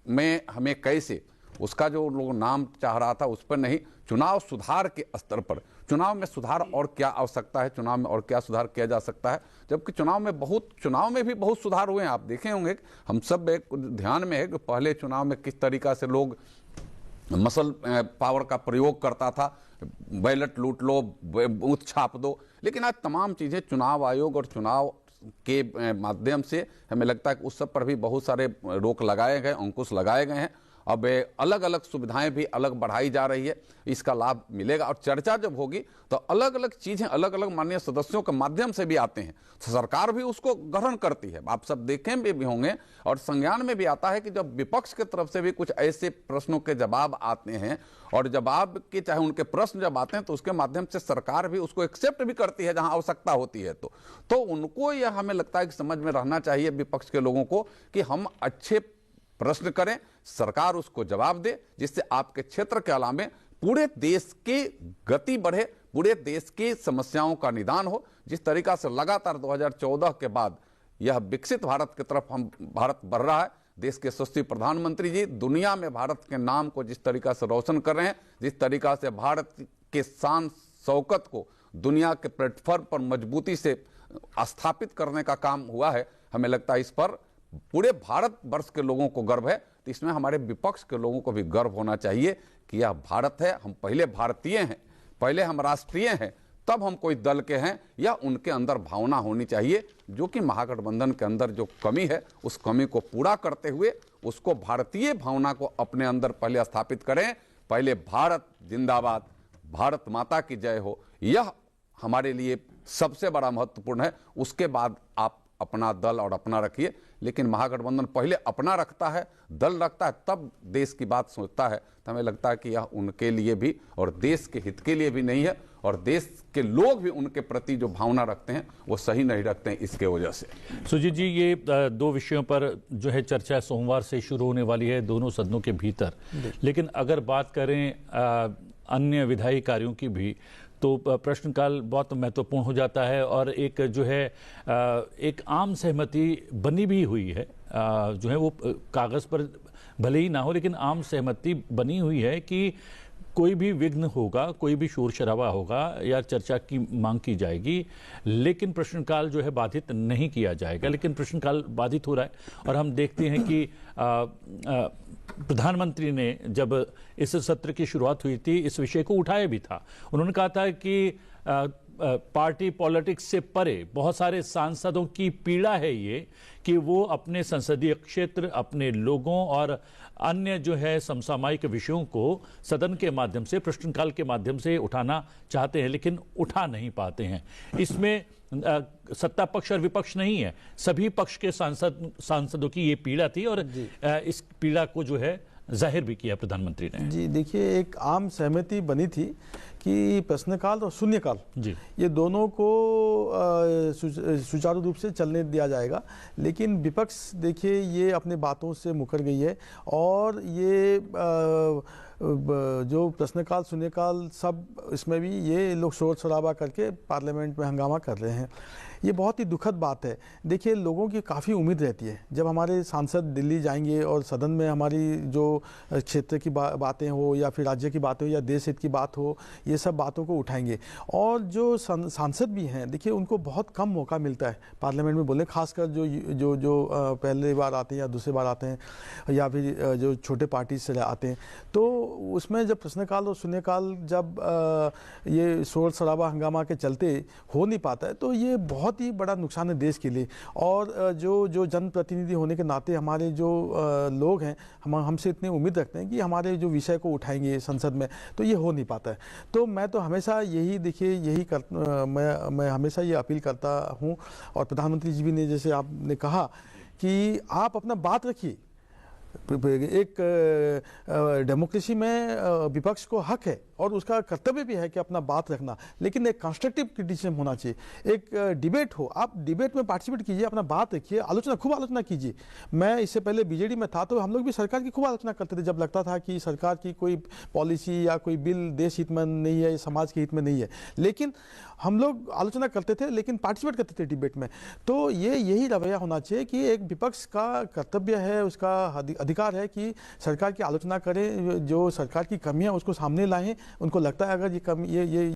Speaker 3: में हमें कैसे, उसका जो लोग नाम चाह रहा था उस पर नहीं, चुनाव सुधार के स्तर पर, चुनाव में सुधार और क्या आवश्यकता है, चुनाव में और क्या सुधार किया जा सकता है, जबकि चुनाव में भी बहुत सुधार हुए हैं। आप देखे होंगे, हम सब एक ध्यान में है कि पहले चुनाव में किस तरीका से लोग मसल पावर का प्रयोग करता था, बैलेट लूट लो, बूथ छाप दो, लेकिन आज तमाम चीजें चुनाव आयोग और चुनाव के माध्यम से हमें लगता है कि उस सब पर भी बहुत सारे रोक लगाए गए, अंकुश लगाए गए हैं। अब अलग अलग सुविधाएं भी अलग बढ़ाई जा रही है, इसका लाभ मिलेगा, और चर्चा जब होगी तो अलग अलग चीजें अलग अलग माननीय सदस्यों के माध्यम से भी आते हैं, तो सरकार भी उसको ग्रहण करती है। आप सब देखें भी होंगे और संज्ञान में भी आता है कि जब विपक्ष की तरफ से भी कुछ ऐसे प्रश्नों के जवाब आते हैं, और जवाब के चाहे उनके प्रश्न जब आते हैं तो उसके माध्यम से सरकार भी उसको एक्सेप्ट भी करती है जहां आवश्यकता होती है। तो उनको यह हमें लगता है कि समझ में रहना चाहिए विपक्ष के लोगों को कि हम अच्छे प्रश्न करें, सरकार उसको जवाब दे, जिससे आपके क्षेत्र के अलावा पूरे देश की गति बढ़े, पूरे देश की समस्याओं का निदान हो। जिस तरीका से लगातार 2014 के बाद यह विकसित भारत की तरफ भारत बढ़ रहा है, देश के यशस्वी प्रधानमंत्री जी दुनिया में भारत के नाम को जिस तरीका से रोशन कर रहे हैं, जिस तरीका से भारत के शान शौकत को दुनिया के प्लेटफॉर्म पर मजबूती से स्थापित करने का काम हुआ है, हमें लगता है इस पर पूरे भारत वर्ष के लोगों को गर्व है। तो इसमें हमारे विपक्ष के लोगों को भी गर्व होना चाहिए कि यह भारत है, हम पहले भारतीय हैं, पहले हम राष्ट्रीय हैं, तब हम कोई दल के हैं, या उनके अंदर भावना होनी चाहिए जो कि महागठबंधन के अंदर जो कमी है उस कमी को पूरा करते हुए उसको भारतीय भावना को अपने अंदर पहले स्थापित करें। पहले भारत जिंदाबाद, भारत माता की जय हो, यह हमारे लिए सबसे बड़ा महत्वपूर्ण है। उसके बाद आप अपना दल और अपना रखिए, लेकिन महागठबंधन पहले अपना रखता है, दल रखता है, तब देश की बात सोचता है। तो हमें लगता है कि यह उनके लिए भी और देश के हित के लिए भी नहीं है, और देश के लोग भी उनके प्रति जो भावना रखते हैं वो सही नहीं रखते हैं इसके वजह से।
Speaker 1: सुजीत जी, ये दो विषयों पर जो है चर्चा सोमवार से शुरू होने वाली है दोनों सदनों के भीतर, लेकिन अगर बात करें अन्य विधायी कार्यों की भी, तो प्रश्नकाल बहुत महत्वपूर्ण हो जाता है, और एक जो है एक आम सहमति बनी भी हुई है, जो है वो कागज पर भले ही ना हो, लेकिन आम सहमति बनी हुई है कि कोई भी विघ्न होगा, कोई भी शोर शराबा होगा या चर्चा की मांग की जाएगी, लेकिन प्रश्नकाल जो है बाधित नहीं किया जाएगा। लेकिन प्रश्नकाल बाधित हो रहा है, और हम देखते हैं कि प्रधानमंत्री ने जब इस सत्र की शुरुआत हुई थी इस विषय को उठाया भी था। उन्होंने कहा था कि पार्टी पॉलिटिक्स से परे बहुत सारे सांसदों की पीड़ा है ये कि वो अपने संसदीय क्षेत्र, अपने लोगों और अन्य जो है समसामयिक विषयों को सदन के माध्यम से, प्रश्नकाल के माध्यम से उठाना चाहते हैं, लेकिन उठा नहीं पाते हैं। इसमें सत्ता पक्ष और विपक्ष नहीं है, सभी पक्ष के सांसदों की ये पीड़ा थी, और इस पीड़ा को जो है जाहिर भी किया प्रधानमंत्री ने।
Speaker 4: जी देखिए, एक आम सहमति बनी थी कि प्रश्नकाल और शून्यकाल ये दोनों को सुचारू रूप से चलने दिया जाएगा, लेकिन विपक्ष देखिए ये अपने बातों से मुकर गई है, और ये जो प्रश्नकाल शून्यकाल सब इसमें भी ये लोग शोर शराबा करके पार्लियामेंट में हंगामा कर रहे हैं। ये बहुत ही दुखद बात है। देखिए, लोगों की काफ़ी उम्मीद रहती है जब हमारे सांसद दिल्ली जाएंगे और सदन में हमारी जो क्षेत्र की बातें हो या फिर राज्य की बातें हो या देश हित की बात हो, ये सब बातों को उठाएंगे। और जो सांसद भी हैं, देखिए उनको बहुत कम मौका मिलता है पार्लियामेंट में बोलने, खासकर जो पहले बार आते हैं या दूसरी बार आते हैं या फिर जो छोटे पार्टी से आते हैं। तो उसमें जब प्रश्नकाल और शून्यकाल जब ये शोर शराबा हंगामा के चलते हो नहीं पाता है, तो ये बहुत ही बड़ा नुकसान है देश के लिए। और जो जनप्रतिनिधि होने के नाते हमारे जो लोग हैं, हमसे इतनी उम्मीद रखते हैं कि हमारे जो विषय को उठाएंगे संसद में, तो ये हो नहीं पाता है। तो मैं तो हमेशा मैं हमेशा ये अपील करता हूँ, और प्रधानमंत्री जी भी ने, जैसे आपने कहा कि आप अपना बात रखिए। एक डेमोक्रेसी में विपक्ष को हक है और उसका कर्तव्य भी है कि अपना बात रखना, लेकिन एक कंस्ट्रक्टिव क्रिटिसिज्म होना चाहिए। एक डिबेट हो, आप डिबेट में पार्टिसिपेट कीजिए, अपना बात रखिए, आलोचना, खूब आलोचना कीजिए। मैं इससे पहले बीजेडी में था तो हम लोग भी सरकार की खूब आलोचना करते थे जब लगता था कि सरकार की कोई पॉलिसी या कोई बिल देश हित में नहीं है, समाज के हित में नहीं है, लेकिन हम लोग आलोचना करते थे, लेकिन पार्टिसिपेट करते थे डिबेट में। तो यही रवैया होना चाहिए कि एक विपक्ष का कर्तव्य है, उसका अधिकार है कि सरकार की आलोचना करें, जो सरकार की कमियां उसको सामने लाएं। उनको लगता है अगर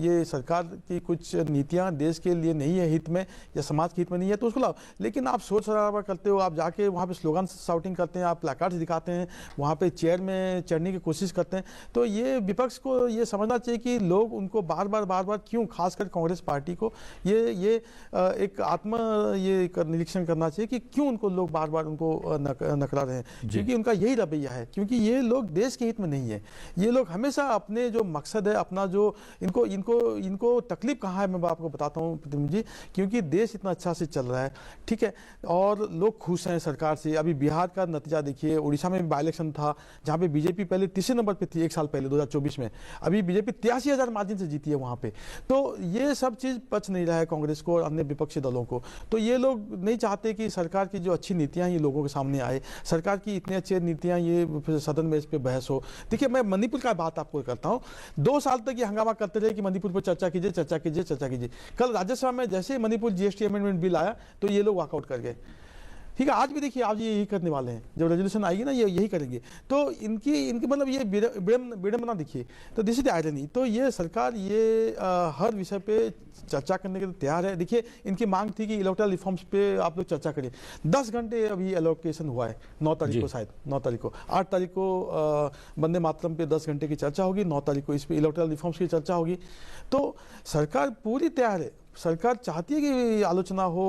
Speaker 4: ये सरकार की कुछ नीतियां देश के लिए नहीं है, हित में या समाज के हित में नहीं है, तो उसको लाओ। लेकिन आप शोर शराबा करते हो, आप जाके वहाँ पे स्लोगन शाउटिंग करते हैं, आप प्लेकार्ड्स दिखाते हैं, वहाँ पे चेयर में चढ़ने की कोशिश करते हैं, तो ये विपक्ष को ये समझना चाहिए कि लोग उनको बार बार क्यों, खासकर कांग्रेस पार्टी को ये एक निरीक्षण करना चाहिए कि क्यों उनको लोग बार बार उनको नकरा रहे हैं, क्योंकि उनका यही रवैया है, क्योंकि ये लोग देश के हित में नहीं है। ये लोग हमेशा अपने जो मकसद है, अपना जो इनको तकलीफ कहाँ है, मैं आपको बताता हूँ प्रतिबिंब जी, क्योंकि देश इतना अच्छा से चल रहा है, ठीक है, और लोग खुश हैं सरकार से। अभी बिहार का नतीजा देखिए, उड़ीसा में बाई इलेक्शन था जहाँ पे बीजेपी पहले तीसरे नंबर पे थी 1 साल पहले 2024 में, अभी बीजेपी 83,000 मार्जिन से जीती है वहाँ पे। तो ये सब चीज़ पच नहीं रहा है कांग्रेस को और अन्य विपक्षी दलों को। तो ये लोग नहीं चाहते कि सरकार की जो अच्छी नीतियाँ ये लोगों के सामने आए, सरकार की इतनी अच्छी नीतियाँ ये सदन में इस पर बहस हो। देखिए, मैं मणिपुर का बात आपको करता हूँ, 2 साल तक ये हंगामा करते रहे कि मणिपुर पर चर्चा कीजिए, चर्चा कीजिए, चर्चा कीजिए। कल राज्यसभा में जैसे मणिपुर जीएसटी अमेंडमेंट बिल आया तो ये लोग वॉकआउट कर गए, ठीक है। आज भी देखिए, आज ये यही करने वाले हैं, जब रेजोल्यूशन आएगी ना ये यही करेंगे। तो इनकी मतलब ये विडंबना देखिए, तो दिस इज द आयरनी। तो ये सरकार ये हर विषय पे चर्चा करने के लिए तैयार है। देखिए, इनकी मांग थी कि इलेक्टोरल रिफॉर्म्स पे आप लोग चर्चा करें। 10 घंटे अभी एलोकेशन हुआ है, 9 तारीख को, शायद 9 तारीख को, 8 तारीख को वंदे मातरम पे 10 घंटे की चर्चा होगी, 9 तारीख को इस पे इलेक्टोरल रिफॉर्म्स की चर्चा होगी। तो सरकार पूरी तैयार है, सरकार चाहती है कि आलोचना हो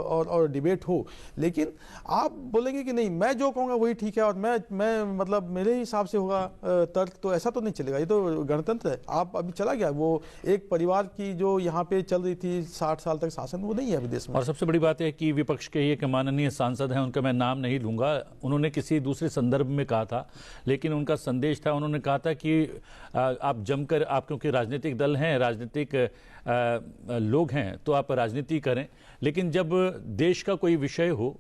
Speaker 4: और डिबेट हो, लेकिन आप बोलेंगे कि नहीं मैं जो कहूँगा वही ठीक है और मैं मतलब मेरे हिसाब से होगा तर्क, तो ऐसा तो नहीं चलेगा। ये तो गणतंत्र है। आप अभी चला गया वो एक परिवार की जो यहाँ पे चल रही थी 60 साल तक शासन, वो नहीं है अभी देश में।
Speaker 1: और सबसे बड़ी बात है कि विपक्ष के एक माननीय सांसद हैं, उनका मैं नाम नहीं लूंगा, उन्होंने किसी दूसरे संदर्भ में कहा था, लेकिन उनका संदेश था, उन्होंने कहा था कि आप जमकर, आप क्योंकि राजनीतिक दल हैं, राजनीतिक लोग हैं, तो आप राजनीति करें, लेकिन जब देश का कोई विषय हो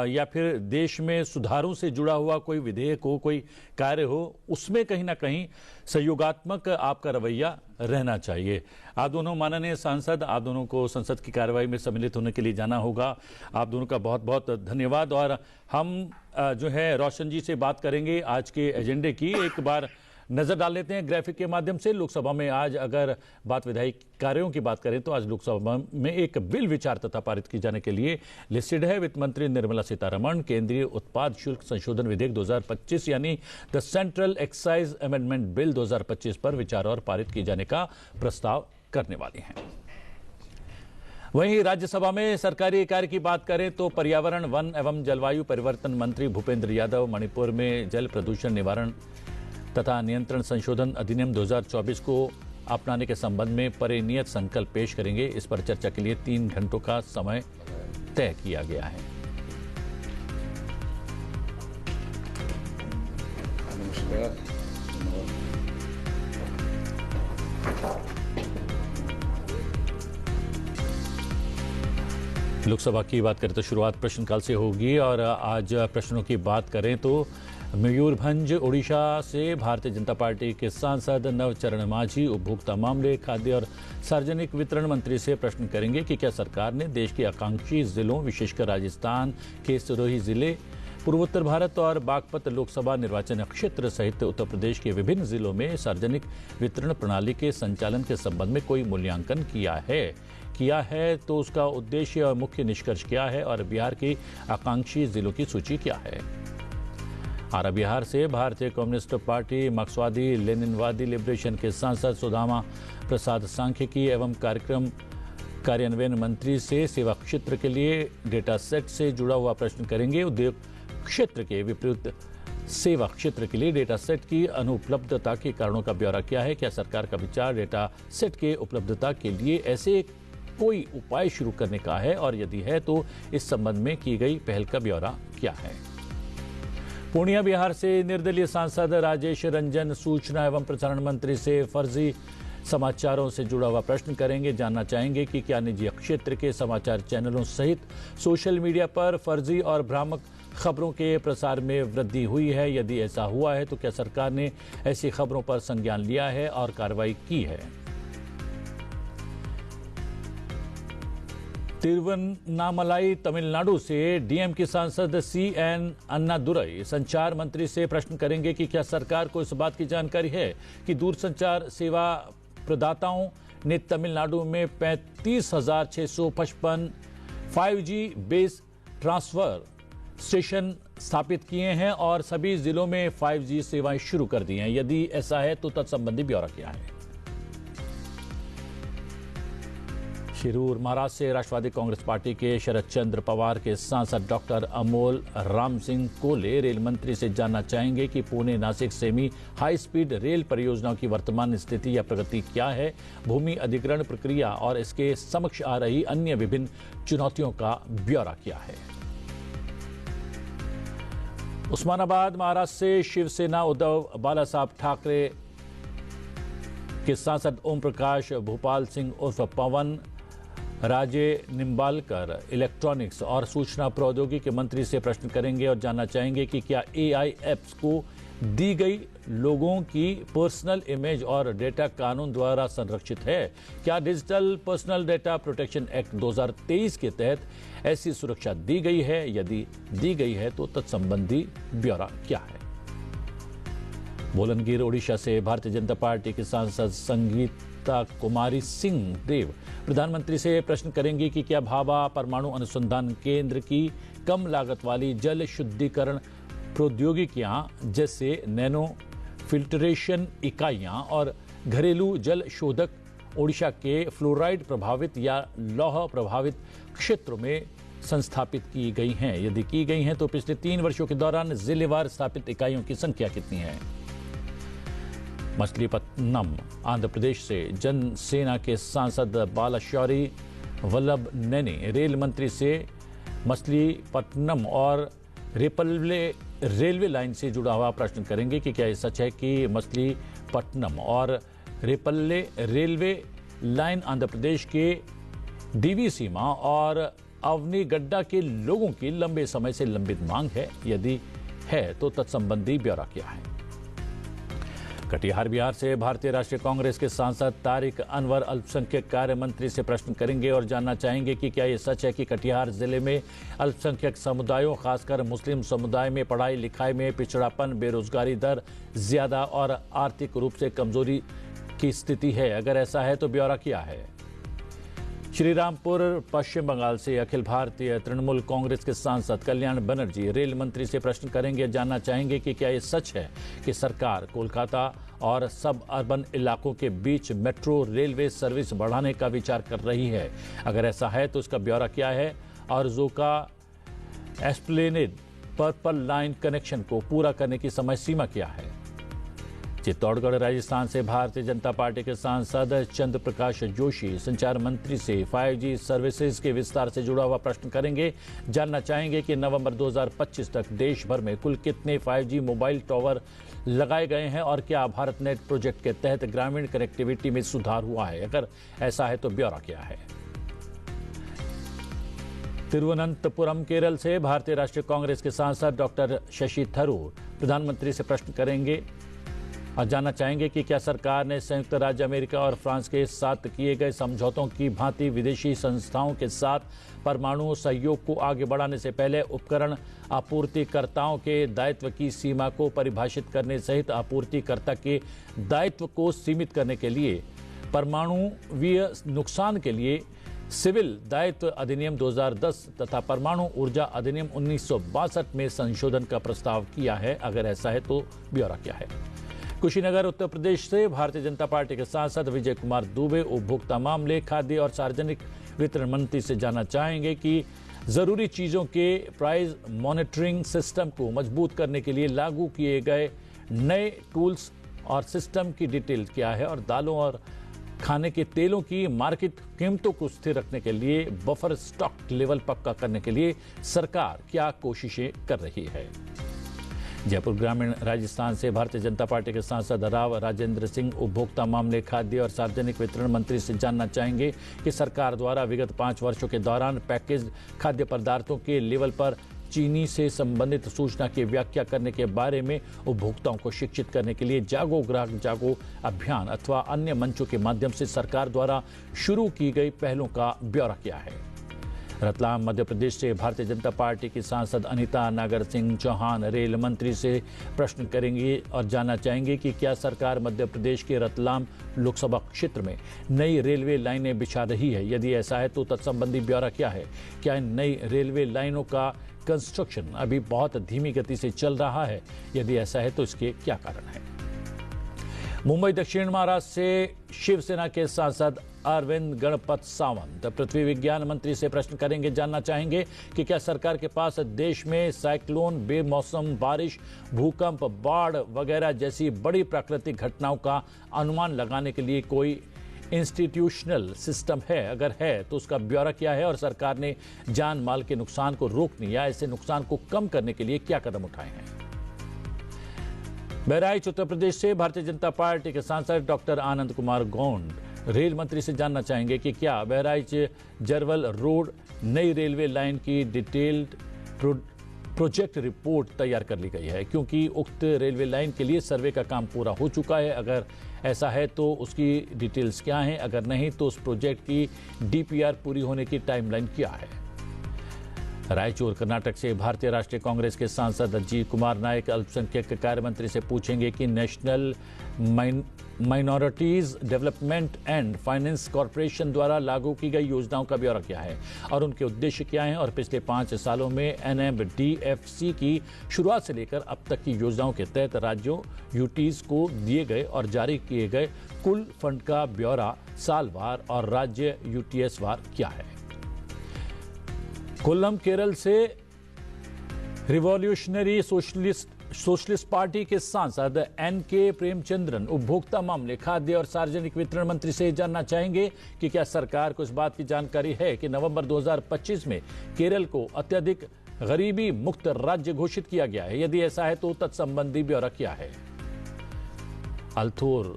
Speaker 1: या फिर देश में सुधारों से जुड़ा हुआ कोई विधेयक हो, कोई कार्य हो, उसमें कहीं ना कहीं सहयोगात्मक आपका रवैया रहना चाहिए। आप दोनों माननीय सांसद, आप दोनों को संसद की कार्रवाई में सम्मिलित होने के लिए जाना होगा। आप दोनों का बहुत बहुत धन्यवाद। और हम जो है रोशन जी से बात करेंगे आज के एजेंडे की। एक बार नजर डाल लेते हैं ग्राफिक के माध्यम से। लोकसभा में आज अगर बात विधायी कार्यों की बात करें तो आज लोकसभा में एक बिल विचार तथा पारित की जाने के लिए लिस्टेड है। वित्त मंत्री निर्मला सीतारमण केंद्रीय उत्पाद शुल्क संशोधन विधेयक 2025 यानी the central excise amendment bill 2025 पर विचार और पारित किए जाने का प्रस्ताव करने वाली हैं। वहीं राज्यसभा में सरकारी कार्य की बात करें तो पर्यावरण, वन एवं जलवायु परिवर्तन मंत्री भूपेंद्र यादव मणिपुर में जल प्रदूषण निवारण तथा नियंत्रण संशोधन अधिनियम 2024 को अपनाने के संबंध में परिनियत संकल्प पेश करेंगे। इस पर चर्चा के लिए 3 घंटों का समय तय किया गया है। लोकसभा की बात करें तो शुरुआत प्रश्नकाल से होगी और आज प्रश्नों की बात करें तो मयूरभंज उड़ीसा से भारतीय जनता पार्टी के सांसद नवचरण माझी उपभोक्ता मामले, खाद्य और सार्वजनिक वितरण मंत्री से प्रश्न करेंगे कि क्या सरकार ने देश के आकांक्षी जिलों विशेषकर राजस्थान के सिरोही जिले, पूर्वोत्तर भारत और बागपत लोकसभा निर्वाचन क्षेत्र सहित उत्तर प्रदेश के विभिन्न जिलों में सार्वजनिक वितरण प्रणाली के संचालन के संबंध में कोई मूल्यांकन किया है तो उसका उद्देश्य और मुख्य निष्कर्ष क्या है और बिहार की आकांक्षी जिलों की सूची क्या है। आरा बिहार से भारतीय कम्युनिस्ट पार्टी मार्क्सवादी लेनिनवादी लिबरेशन के सांसद सुदामा प्रसाद सांख्यिकी एवं कार्यक्रम कार्यान्वयन मंत्री से सेवा क्षेत्र के लिए डेटा सेट से जुड़ा हुआ प्रश्न करेंगे। उद्योग क्षेत्र के विपरीत सेवा क्षेत्र के लिए डेटा सेट की अनुपलब्धता के कारणों का ब्यौरा क्या है। क्या सरकार का विचार डेटा सेट के उपलब्धता के लिए ऐसे कोई उपाय शुरू करने का है और यदि है तो इस संबंध में की गई पहल का ब्यौरा क्या है। पूर्णिया बिहार से निर्दलीय सांसद राजेश रंजन सूचना एवं प्रसारण मंत्री से फर्जी समाचारों से जुड़ा हुआ प्रश्न करेंगे। जानना चाहेंगे कि क्या निजी क्षेत्र के समाचार चैनलों सहित सोशल मीडिया पर फर्जी और भ्रामक खबरों के प्रसार में वृद्धि हुई है। यदि ऐसा हुआ है तो क्या सरकार ने ऐसी खबरों पर संज्ञान लिया है और कार्रवाई की है। तिरुवन्नामलाई तमिलनाडु से डीएम की सांसद CN अन्नादुरई संचार मंत्री से प्रश्न करेंगे कि क्या सरकार को इस बात की जानकारी है कि दूरसंचार सेवा प्रदाताओं ने तमिलनाडु में 35,655 5G बेस ट्रांसफर स्टेशन स्थापित किए हैं और सभी जिलों में 5G सेवाएं शुरू कर दी हैं। यदि ऐसा है तो तत्संबंधी ब्यौरा क्या है। शिरूर महाराष्ट्र से राष्ट्रवादी कांग्रेस पार्टी के शरद चंद्र पवार के सांसद डॉक्टर अमोल राम सिंह कोले रेल मंत्री से जानना चाहेंगे कि Pune Nashik semi high speed rail परियोजनाओं की वर्तमान स्थिति या प्रगति क्या है, भूमि अधिग्रहण प्रक्रिया और इसके समक्ष आ रही अन्य विभिन्न चुनौतियों का ब्यौरा क्या है। उस्मानाबाद महाराष्ट्र से शिवसेना उद्धव बालासाहब ठाकरे के सांसद ओम प्रकाश भोपाल सिंह उर्फ पवन राजे निम्बालकर इलेक्ट्रॉनिक्स और सूचना प्रौद्योगिकी मंत्री से प्रश्न करेंगे और जानना चाहेंगे कि क्या AI ऐप्स को दी गई लोगों की पर्सनल इमेज और डेटा कानून द्वारा संरक्षित है। क्या digital personal data protection act 2023 के तहत ऐसी सुरक्षा दी गई है। यदि दी गई है तो तत्संबंधी ब्यौरा क्या है। बोलनगिर ओडिशा से भारतीय जनता पार्टी के सांसद संगीता कुमारी सिंह देव प्रधानमंत्री से प्रश्न करेंगी कि क्या भाभा परमाणु अनुसंधान केंद्र की कम लागत वाली जल शुद्धिकरण प्रौद्योगिकियां जैसे नैनो फिल्ट्रेशन इकाइयां और घरेलू जल शोधक ओडिशा के फ्लोराइड प्रभावित या लौह प्रभावित क्षेत्रों में संस्थापित की गई हैं। यदि की गई हैं तो पिछले 3 वर्षों के दौरान जिलेवार स्थापित इकाइयों की संख्या कितनी है। मछलीपट्टनम आंध्र प्रदेश से जनसेना के सांसद बालाशौरी वल्लभ नेनी रेल मंत्री से मछलीपट्टनम और रेलवे लाइन से जुड़ा हुआ प्रश्न करेंगे कि क्या ये सच है कि मछलीपट्टनम और रेपल्ले रेलवे लाइन आंध्र प्रदेश के डीवी सीमा और अवनीगड्डा के लोगों की लंबे समय से लंबित मांग है। यदि है तो तत्संबंधी ब्यौरा क्या है। कटिहार बिहार से भारतीय राष्ट्रीय कांग्रेस के सांसद तारिक अनवर अल्पसंख्यक कार्य मंत्री से प्रश्न करेंगे और जानना चाहेंगे कि क्या ये सच है कि कटिहार जिले में अल्पसंख्यक समुदायों खासकर मुस्लिम समुदाय में पढ़ाई लिखाई में पिछड़ापन, बेरोजगारी दर ज्यादा और आर्थिक रूप से कमजोरी की स्थिति है। अगर ऐसा है तो ब्यौरा क्या है। श्रीरामपुर पश्चिम बंगाल से अखिल भारतीय तृणमूल कांग्रेस के सांसद कल्याण बनर्जी रेल मंत्री से प्रश्न करेंगे, जानना चाहेंगे कि क्या ये सच है कि सरकार कोलकाता और सब अर्बन इलाकों के बीच मेट्रो रेलवे सर्विस बढ़ाने का विचार कर रही है। अगर ऐसा है तो इसका ब्यौरा क्या है और जोका एस्प्लेनेड पर्पल लाइन कनेक्शन को पूरा करने की समय सीमा क्या है। चित्तौड़गढ़ राजस्थान से भारतीय जनता पार्टी के सांसद चंद्र प्रकाश जोशी संचार मंत्री से 5G सर्विसेज के विस्तार से जुड़ा हुआ प्रश्न करेंगे। जानना चाहेंगे कि नवंबर 2025 तक देश भर में कुल कितने 5G मोबाइल टावर लगाए गए हैं और क्या भारत नेट प्रोजेक्ट के तहत ग्रामीण कनेक्टिविटी में सुधार हुआ है। अगर ऐसा है तो ब्यौरा क्या है। तिरुवनंतपुरम केरल से भारतीय राष्ट्रीय कांग्रेस के सांसद डॉक्टर शशि थरूर प्रधानमंत्री से प्रश्न करेंगे और जानना चाहेंगे कि क्या सरकार ने संयुक्त राज्य अमेरिका और फ्रांस के साथ किए गए समझौतों की भांति विदेशी संस्थाओं के साथ परमाणु सहयोग को आगे बढ़ाने से पहले उपकरण आपूर्तिकर्ताओं के दायित्व की सीमा को परिभाषित करने सहित आपूर्तिकर्ता के दायित्व को सीमित करने के लिए परमाणुवीय नुकसान के लिए सिविल दायित्व अधिनियम 2010 तथा परमाणु ऊर्जा अधिनियम 1962 में संशोधन का प्रस्ताव किया है। अगर ऐसा है तो ब्यौरा क्या है। कुशीनगर उत्तर प्रदेश से भारतीय जनता पार्टी के सांसद विजय कुमार दुबे उपभोक्ता मामले, खाद्य और सार्वजनिक वितरण मंत्री से जानना चाहेंगे कि जरूरी चीजों के प्राइस मॉनिटरिंग सिस्टम को मजबूत करने के लिए लागू किए गए नए टूल्स और सिस्टम की डिटेल क्या है और दालों और खाने के तेलों की मार्केट कीमतों को स्थिर रखने के लिए बफर स्टॉक लेवल पक्का करने के लिए सरकार क्या कोशिशें कर रही है। जयपुर ग्रामीण राजस्थान से भारतीय जनता पार्टी के सांसद राव राजेंद्र सिंह उपभोक्ता मामले, खाद्य और सार्वजनिक वितरण मंत्री से जानना चाहेंगे कि सरकार द्वारा विगत 5 वर्षों के दौरान पैकेज्ड खाद्य पदार्थों के लेवल पर चीनी से संबंधित सूचना की व्याख्या करने के बारे में उपभोक्ताओं को शिक्षित करने के लिए जागो ग्राहक जागो अभियान अथवा अन्य मंचों के माध्यम से सरकार द्वारा शुरू की गई पहलों का ब्यौरा किया है। रतलाम मध्य प्रदेश से भारतीय जनता पार्टी की सांसद अनीता नागर सिंह चौहान रेल मंत्री से प्रश्न करेंगे और जानना चाहेंगे कि क्या सरकार मध्य प्रदेश के रतलाम लोकसभा क्षेत्र में नई रेलवे लाइनें बिछा रही है। यदि ऐसा है तो तत्संबंधी ब्यौरा क्या है। क्या इन नई रेलवे लाइनों का कंस्ट्रक्शन अभी बहुत धीमी गति से चल रहा है। यदि ऐसा है तो इसके क्या कारण है। मुंबई दक्षिण महाराष्ट्र से शिवसेना के सांसद अरविंद गणपत सावंत पृथ्वी विज्ञान मंत्री से प्रश्न करेंगे, जानना चाहेंगे कि क्या सरकार के पास देश में साइक्लोन, बेमौसम बारिश, भूकंप, बाढ़ वगैरह जैसी बड़ी प्राकृतिक घटनाओं का अनुमान लगाने के लिए कोई इंस्टीट्यूशनल सिस्टम है। अगर है तो उसका ब्यौरा क्या है और सरकार ने जान माल के नुकसान को रोकने या ऐसे नुकसान को कम करने के लिए क्या कदम उठाए हैं। बहराइच उत्तर प्रदेश से भारतीय जनता पार्टी के सांसद डॉक्टर आनंद कुमार गोंड रेल मंत्री से जानना चाहेंगे कि क्या बहराइच जरवल रोड नई रेलवे लाइन की डिटेल्ड प्रोजेक्ट रिपोर्ट तैयार कर ली गई है, क्योंकि उक्त रेलवे लाइन के लिए सर्वे का काम पूरा हो चुका है। अगर ऐसा है तो उसकी डिटेल्स क्या हैं, अगर नहीं तो उस प्रोजेक्ट की डीपीआर पूरी होने की टाइमलाइन क्या है। रायचूर कर्नाटक से भारतीय राष्ट्रीय कांग्रेस के सांसद अजीत कुमार नायक अल्पसंख्यक कार्य मंत्री से पूछेंगे कि national minorities development and finance corporation द्वारा लागू की गई योजनाओं का ब्यौरा क्या है और उनके उद्देश्य क्या हैं और पिछले 5 सालों में एनएमडीएफसी की शुरुआत से लेकर अब तक की योजनाओं के तहत राज्यों यूटीज को दिए गए और जारी किए गए कुल फंड का ब्यौरा सालवार और राज्य यूटीएस वार क्या है। कोल्लम केरल से रिवॉल्यूशनरी सोशलिस्ट पार्टी के सांसद एनके प्रेमचंद्रन उपभोक्ता मामले, खाद्य और सार्वजनिक वितरण मंत्री से जानना चाहेंगे कि क्या सरकार को इस बात की जानकारी है कि नवंबर 2025 में केरल को अत्यधिक गरीबी मुक्त राज्य घोषित किया गया है। यदि ऐसा है तो तत्संबंधी ब्यौरा क्या है। अल्थोर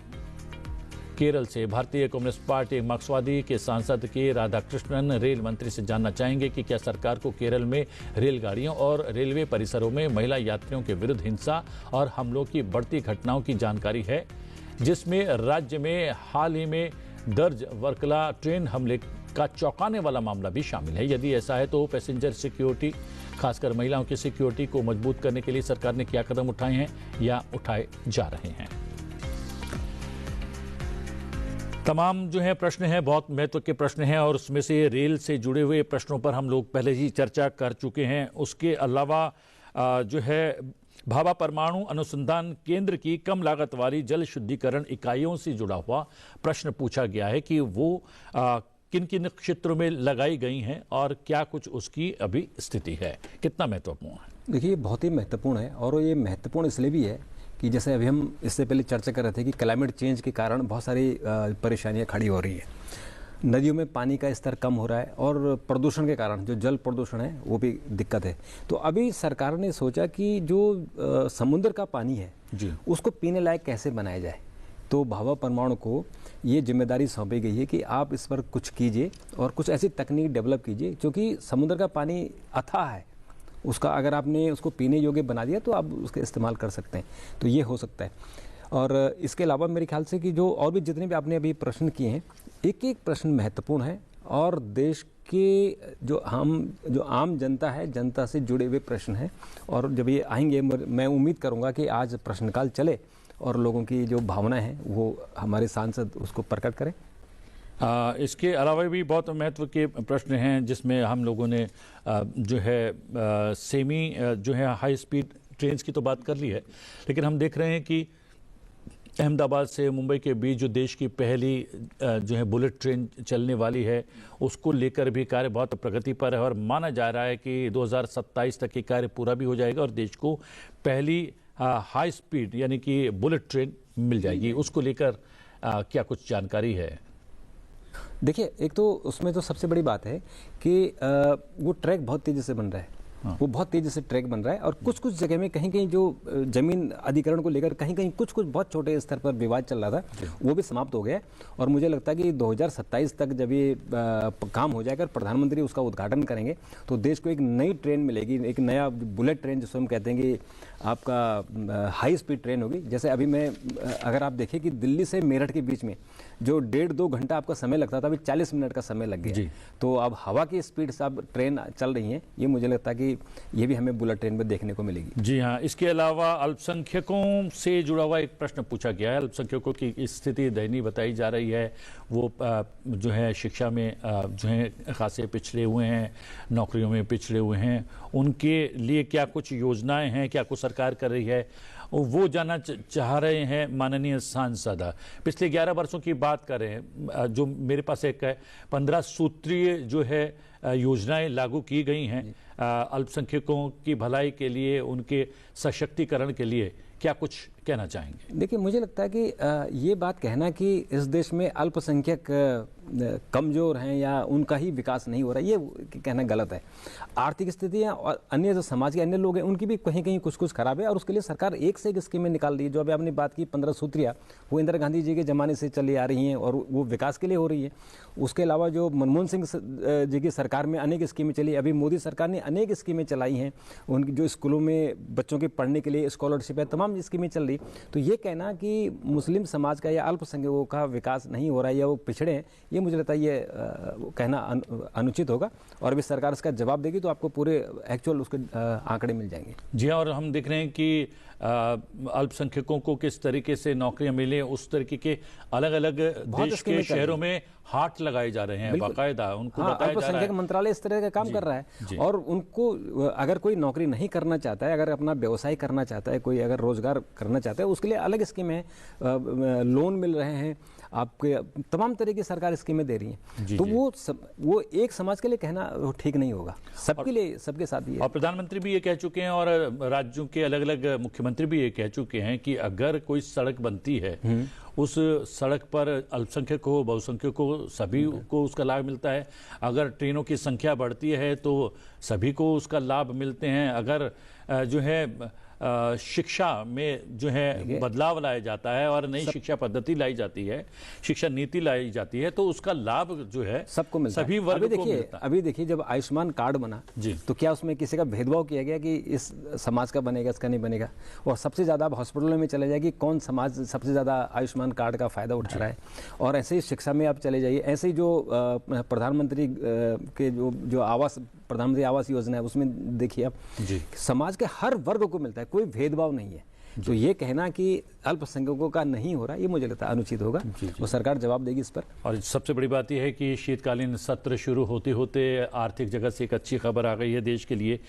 Speaker 1: केरल से भारतीय कम्युनिस्ट पार्टी मार्क्सवादी के सांसद के राधाकृष्णन रेल मंत्री से जानना चाहेंगे कि क्या सरकार को केरल में रेलगाड़ियों और रेलवे परिसरों में महिला यात्रियों के विरुद्ध हिंसा और हमलों की बढ़ती घटनाओं की जानकारी है, जिसमें राज्य में हाल ही में दर्ज वर्कला ट्रेन हमले का चौंकाने वाला मामला भी शामिल है। यदि ऐसा है तो पैसेंजर सिक्योरिटी, खासकर महिलाओं की सिक्योरिटी को मजबूत करने के लिए सरकार ने क्या कदम उठाए हैं या उठाए जा रहे हैं। तमाम जो है प्रश्न हैं, बहुत महत्व के प्रश्न हैं और उसमें से रेल से जुड़े हुए प्रश्नों पर हम लोग पहले ही चर्चा कर चुके हैं। उसके अलावा जो है भाभा परमाणु अनुसंधान केंद्र की कम लागत वाली जल शुद्धिकरण इकाइयों से जुड़ा हुआ प्रश्न पूछा गया है कि वो किन किन क्षेत्रों में लगाई गई हैं और क्या कुछ उसकी अभी स्थिति है, कितना महत्वपूर्ण है।
Speaker 5: देखिए बहुत ही महत्वपूर्ण है और ये महत्वपूर्ण इसलिए भी है कि जैसे अभी हम इससे पहले चर्चा कर रहे थे कि क्लाइमेट चेंज के कारण बहुत सारी परेशानियां खड़ी हो रही हैं। नदियों में पानी का स्तर कम हो रहा है और प्रदूषण के कारण जो जल प्रदूषण है वो भी दिक्कत है। तो अभी सरकार ने सोचा कि जो समुद्र का पानी है जी उसको पीने लायक कैसे बनाया जाए। तो भाभा परमाणु को ये जिम्मेदारी सौंपी गई है कि आप इस पर कुछ कीजिए और कुछ ऐसी तकनीक डेवलप कीजिए, क्योंकि समुद्र का पानी अथाह है, उसका अगर आपने उसको पीने योग्य बना दिया तो आप उसका इस्तेमाल कर सकते हैं। तो ये हो सकता है। और इसके अलावा मेरे ख्याल से कि जो और भी जितने भी आपने अभी प्रश्न किए हैं, एक एक प्रश्न महत्वपूर्ण है और देश के जो आम जनता है, जनता से जुड़े हुए प्रश्न हैं। और जब ये आएंगे मैं उम्मीद करूंगा कि आज प्रश्नकाल चले और लोगों की जो भावना है वो हमारे सांसद उसको प्रकट करें।
Speaker 1: इसके अलावा भी बहुत महत्व के प्रश्न हैं जिसमें हम लोगों ने जो है सेमी जो है हाई स्पीड ट्रेन्स की तो बात कर ली है, लेकिन हम देख रहे हैं कि अहमदाबाद से मुंबई के बीच जो देश की पहली जो है बुलेट ट्रेन चलने वाली है उसको लेकर भी कार्य बहुत प्रगति पर है और माना जा रहा है कि 2027 तक ये कार्य पूरा भी हो जाएगा और देश को पहली हाई स्पीड यानी कि बुलेट ट्रेन मिल जाएगी। उसको लेकर क्या कुछ जानकारी है?
Speaker 5: देखिए, एक तो उसमें तो सबसे बड़ी बात है कि वो ट्रैक बहुत तेज़ी से बन रहा है वो बहुत तेजी से ट्रैक बन रहा है। और कुछ कुछ जगह में कहीं कहीं जो जमीन अधिग्रहण को लेकर कहीं कहीं कुछ कुछ बहुत छोटे स्तर पर विवाद चल रहा था, वो भी समाप्त हो गया। और मुझे लगता है कि 2027 तक जब ये काम हो जाएगा, प्रधानमंत्री उसका उद्घाटन करेंगे, तो देश को एक नई ट्रेन मिलेगी, एक नया बुलेट ट्रेन जिसको हम कहते हैं कि आपका हाई स्पीड ट्रेन होगी। जैसे अभी मैं अगर आप देखें कि दिल्ली से मेरठ के बीच में जो 1.5-2 घंटा आपका समय लगता था, अभी 40 मिनट का समय लग गया। तो अब हवा की स्पीड से अब ट्रेन चल रही है, ये मुझे लगता है कि ये भी हमें बुलेट ट्रेन में देखने को मिलेगी।
Speaker 1: जी हाँ, इसके अलावा अल्पसंख्यकों से जुड़ा हुआ एक प्रश्न पूछा गया है। अल्पसंख्यकों की स्थिति दयनीय बताई जा रही है। वो जो है शिक्षा में जो है खासे पिछड़े हुए हैं, नौकरियों में पिछड़े हुए हैं। उनके लिए क्या कुछ योजनाएं हैं, क्या कुछ सरकार कर रही है, वो जानना चाह रहे हैं माननीय सांसद। पिछले 11 वर्षों की बात करें, जो मेरे पास एक 15 सूत्रीय जो है योजनाएं लागू की गई हैं अल्पसंख्यकों की भलाई के लिए, उनके सशक्तिकरण के लिए, क्या कुछ कहना चाहेंगे?
Speaker 5: देखिए, मुझे लगता है कि ये बात कहना कि इस देश में अल्पसंख्यक कमजोर हैं या उनका ही विकास नहीं हो रहा है, ये कहना गलत है। आर्थिक स्थितियाँ और अन्य जो समाज के अन्य लोग हैं उनकी भी कहीं कहीं कुछ कुछ खराब है, और उसके लिए सरकार एक से एक स्कीमें निकाल रही है। जो अभी आपने बात की 15 सूत्रियाँ, वो इंदिरा गांधी जी के ज़माने से चली आ रही हैं और वो विकास के लिए हो रही है। उसके अलावा जो मनमोहन सिंह जी की सरकार में अनेक स्कीमें चली, अभी मोदी सरकार ने अनेक स्कीमें चलाई हैं। उनकी जो स्कूलों में बच्चों के पढ़ने के लिए स्कॉलरशिप है, तमाम स्कीमें चल रही। तो ये कहना कि मुस्लिम समाज का या अल्पसंख्यकों का विकास नहीं हो रहा है या वो पिछड़े हैं, ये मुझे लगता है ये कहना अनुचित होगा। और अभी सरकार इसका जवाब देगी तो आपको पूरे एक्चुअल उसके आंकड़े मिल जाएंगे।
Speaker 1: जी, और हम देख रहे हैं कि अल्पसंख्यकों को किस तरीके से नौकरियां मिले, उस तरीके के अलग अलग देश के शहरों में हाट लगाए जा रहे हैं बाकायदा। उनको बताया जा रहा है,
Speaker 5: अल्पसंख्यक मंत्रालय इस तरह का काम कर रहा है। और उनको अगर कोई नौकरी नहीं करना चाहता है, अगर अपना व्यवसाय करना चाहता है, कोई अगर रोजगार करना चाहता है, उसके लिए अलग स्कीम है, लोन मिल रहे हैं, आपके तमाम तरह की सरकार स्कीमें दे रही हैं। तो वो एक समाज के लिए कहना ठीक नहीं होगा, सबके लिए, सबके साथ ही।
Speaker 1: और प्रधानमंत्री भी ये कह चुके हैं और राज्यों के अलग अलग मुख्यमंत्री भी ये कह चुके हैं कि अगर कोई सड़क बनती है, उस सड़क पर अल्पसंख्यक हो, बहुसंख्यक हो, सभी को उसका लाभ मिलता है। अगर ट्रेनों की संख्या बढ़ती है तो सभी को उसका लाभ मिलते हैं। अगर जो है शिक्षा में जो है बदलाव लाया जाता है और नई शिक्षा पद्धति लाई जाती है, शिक्षा नीति लाई जाती है, तो उसका लाभ जो है
Speaker 5: सबको मिलता है, सभी वर्ग को मिलता है। अभी देखिए, जब आयुष्मान कार्ड बना तो क्या उसमें किसी का भेदभाव किया गया कि इस समाज का बनेगा, इसका नहीं बनेगा? और सबसे ज्यादा आप हॉस्पिटलों में चले जाइए, कौन समाज सबसे ज्यादा आयुष्मान कार्ड का फायदा उठा रहा है। और ऐसे ही शिक्षा में आप चले जाइए, ऐसे ही जो प्रधानमंत्री के जो आवास, प्रधानमंत्री आवास योजना है, उसमें देखिए आप समाज के हर वर्ग को मिलता है, कोई भेदभाव नहीं है। तो ये कहना कि अल्पसंख्यकों का नहीं हो रहा, ये मुझे लगता है अनुचित होगा। वो सरकार जवाब देगी इस पर।
Speaker 1: और सबसे बड़ी बात यह है कि शीतकालीन सत्र शुरू होते होते आर्थिक जगत से एक अच्छी खबर आ गई है देश के लिए।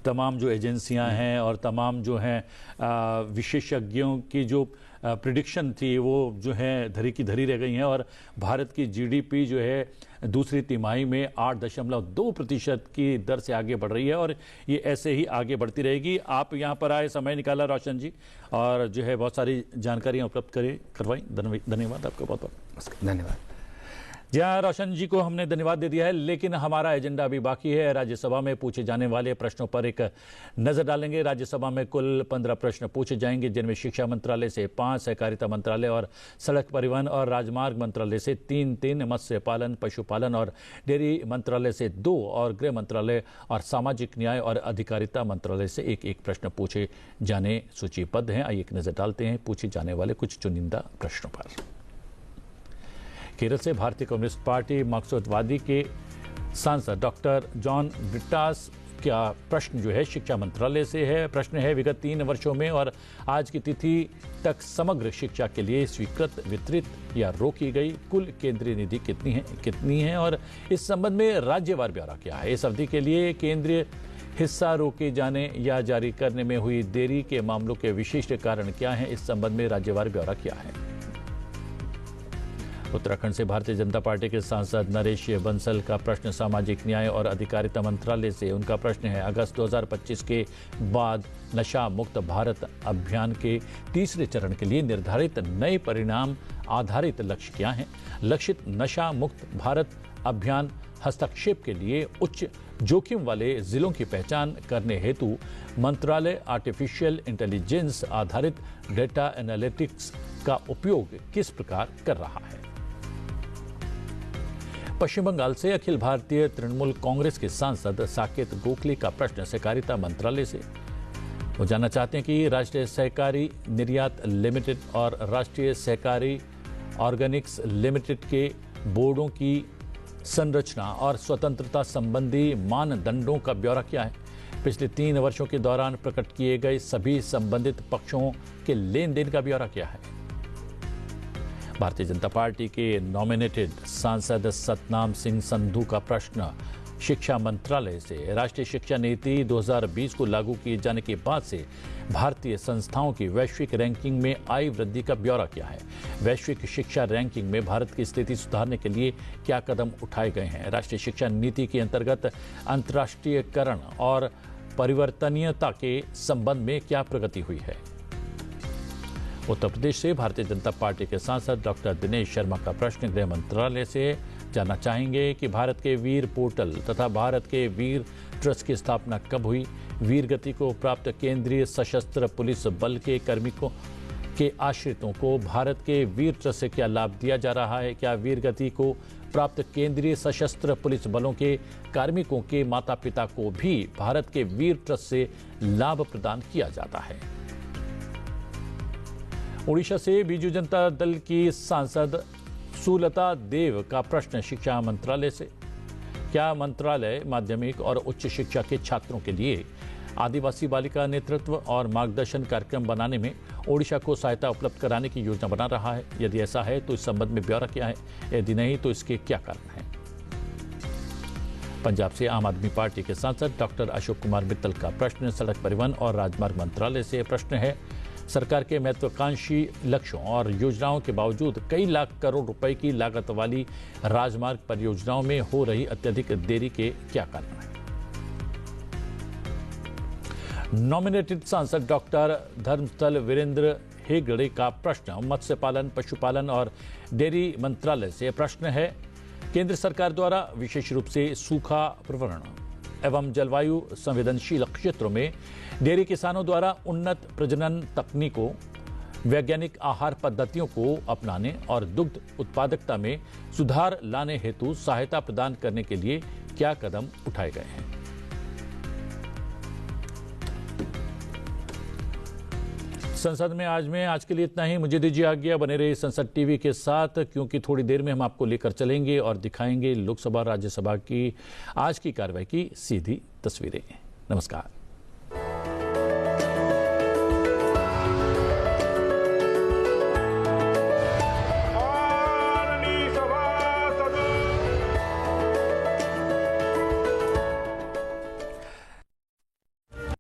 Speaker 1: तमाम जो एजेंसियां हैं और तमाम जो हैं विशेषज्ञों की जो प्रिडिक्शन थी, वो जो है धरी की धरी रह गई हैं। और भारत की जीडीपी जो है दूसरी तिमाही में 8.2% की दर से आगे बढ़ रही है और ये ऐसे ही आगे बढ़ती रहेगी। आप यहाँ पर आए, समय निकाला रोशन जी, और जो है बहुत सारी जानकारियाँ उपलब्ध करवाई। धन्यवाद आपका, बहुत बहुत
Speaker 5: धन्यवाद।
Speaker 1: जी हाँ, रोशन जी को हमने धन्यवाद दे दिया है, लेकिन हमारा एजेंडा अभी बाकी है। राज्यसभा में पूछे जाने वाले प्रश्नों पर एक नजर डालेंगे। राज्यसभा में कुल 15 प्रश्न पूछे जाएंगे, जिनमें शिक्षा मंत्रालय से 5, सहकारिता मंत्रालय और सड़क परिवहन और राजमार्ग मंत्रालय से 3, मत्स्य पालन, पशुपालन और डेयरी मंत्रालय से 2 और गृह मंत्रालय और सामाजिक न्याय और अधिकारिता मंत्रालय से 1 प्रश्न पूछे जाने सूचीबद्ध हैं। आइए एक नजर डालते हैं पूछे जाने वाले कुछ चुनिंदा प्रश्नों पर। केरल से भारतीय कम्युनिस्ट पार्टी मार्क्सवादी के सांसद डॉक्टर जॉन ब्रिटास का प्रश्न जो है शिक्षा मंत्रालय से है। प्रश्न है, विगत 3 वर्षों में और आज की तिथि तक समग्र शिक्षा के लिए स्वीकृत, वितरित या रोकी गई कुल केंद्रीय निधि कितनी है और इस संबंध में राज्यवार ब्यौरा क्या है? इस अवधि के लिए केंद्रीय हिस्सा रोके जाने या जारी करने में हुई देरी के मामलों के विशिष्ट कारण क्या हैं? इस संबंध में राज्यवार ब्यौरा क्या है? उत्तराखंड से भारतीय जनता पार्टी के सांसद नरेश बंसल का प्रश्न सामाजिक न्याय और अधिकारिता मंत्रालय से। उनका प्रश्न है, अगस्त 2025 के बाद नशा मुक्त भारत अभियान के तीसरे चरण के लिए निर्धारित नए परिणाम आधारित लक्ष्य क्या हैं? लक्षित नशा मुक्त भारत अभियान हस्तक्षेप के लिए उच्च जोखिम वाले जिलों की पहचान करने हेतु मंत्रालय आर्टिफिशियल इंटेलिजेंस आधारित डेटा एनालिटिक्स का उपयोग किस प्रकार कर रहा है। पश्चिम बंगाल से अखिल भारतीय तृणमूल कांग्रेस के सांसद साकेत गोखले का प्रश्न सहकारिता मंत्रालय से। वो जानना चाहते हैं कि राष्ट्रीय सहकारी निर्यात लिमिटेड और राष्ट्रीय सहकारी ऑर्गेनिक्स लिमिटेड के बोर्डों की संरचना और स्वतंत्रता संबंधी मानदंडों का ब्यौरा क्या है। पिछले 3 वर्षों के दौरान प्रकट किए गए सभी संबंधित पक्षों के लेन देन का ब्यौरा क्या है। भारतीय जनता पार्टी के नॉमिनेटेड सांसद सतनाम सिंह संधू का प्रश्न शिक्षा मंत्रालय से। राष्ट्रीय शिक्षा नीति 2020 को लागू किए जाने के बाद से भारतीय संस्थाओं की वैश्विक रैंकिंग में आई वृद्धि का ब्यौरा क्या है। वैश्विक शिक्षा रैंकिंग में भारत की स्थिति सुधारने के लिए क्या कदम उठाए गए हैं। राष्ट्रीय शिक्षा नीति के अंतर्गत अंतर्राष्ट्रीयकरण और परिवर्तनीयता के संबंध में क्या प्रगति हुई है। उत्तर प्रदेश से भारतीय जनता पार्टी के सांसद डॉक्टर दिनेश शर्मा का प्रश्न गृह मंत्रालय से। जानना चाहेंगे कि भारत के वीर पोर्टल तथा भारत के वीर ट्रस्ट की स्थापना कब हुई। वीर गति को प्राप्त केंद्रीय सशस्त्र पुलिस बल के कार्मिकों के आश्रितों को भारत के वीर ट्रस्ट से क्या लाभ दिया जा रहा है। क्या वीर गति को प्राप्त केंद्रीय सशस्त्र पुलिस बलों के कार्मिकों के माता पिता को भी भारत के वीर ट्रस्ट से लाभ प्रदान किया जाता है। ओडिशा से बीजू जनता दल की सांसद सुलता देव का प्रश्न शिक्षा मंत्रालय से। क्या मंत्रालय माध्यमिक और उच्च शिक्षा के छात्रों के लिए आदिवासी बालिका नेतृत्व और मार्गदर्शन कार्यक्रम बनाने में ओडिशा को सहायता उपलब्ध कराने की योजना बना रहा है। यदि ऐसा है तो इस संबंध में ब्यौरा क्या है, यदि नहीं तो इसके क्या कारण हैं। पंजाब से आम आदमी पार्टी के सांसद डॉक्टर अशोक कुमार मित्तल का प्रश्न सड़क परिवहन और राजमार्ग मंत्रालय से। प्रश्न है सरकार के महत्वाकांक्षी लक्ष्यों और योजनाओं के बावजूद कई लाख करोड़ रुपए की लागत वाली राजमार्ग परियोजनाओं में हो रही अत्यधिक देरी के क्या कारण हैं। नॉमिनेटेड सांसद डॉक्टर धर्मस्थल वीरेंद्र हेगड़े का प्रश्न मत्स्य पालन, पशुपालन और डेयरी मंत्रालय से। प्रश्न है केंद्र सरकार द्वारा विशेष रूप से सूखा प्रवण एवं जलवायु संवेदनशील क्षेत्रों में डेयरी किसानों द्वारा उन्नत प्रजनन तकनीकों, वैज्ञानिक आहार पद्धतियों को अपनाने और दुग्ध उत्पादकता में सुधार लाने हेतु सहायता प्रदान करने के लिए क्या कदम उठाए गए हैं। संसद में आज के लिए इतना ही। मुझे दीजिए आज्ञा, बने रहिए संसद टीवी के साथ, क्योंकि थोड़ी देर में हम आपको लेकर चलेंगे और दिखाएंगे लोकसभा राज्यसभा की आज की कार्रवाई की सीधी तस्वीरें। नमस्कार।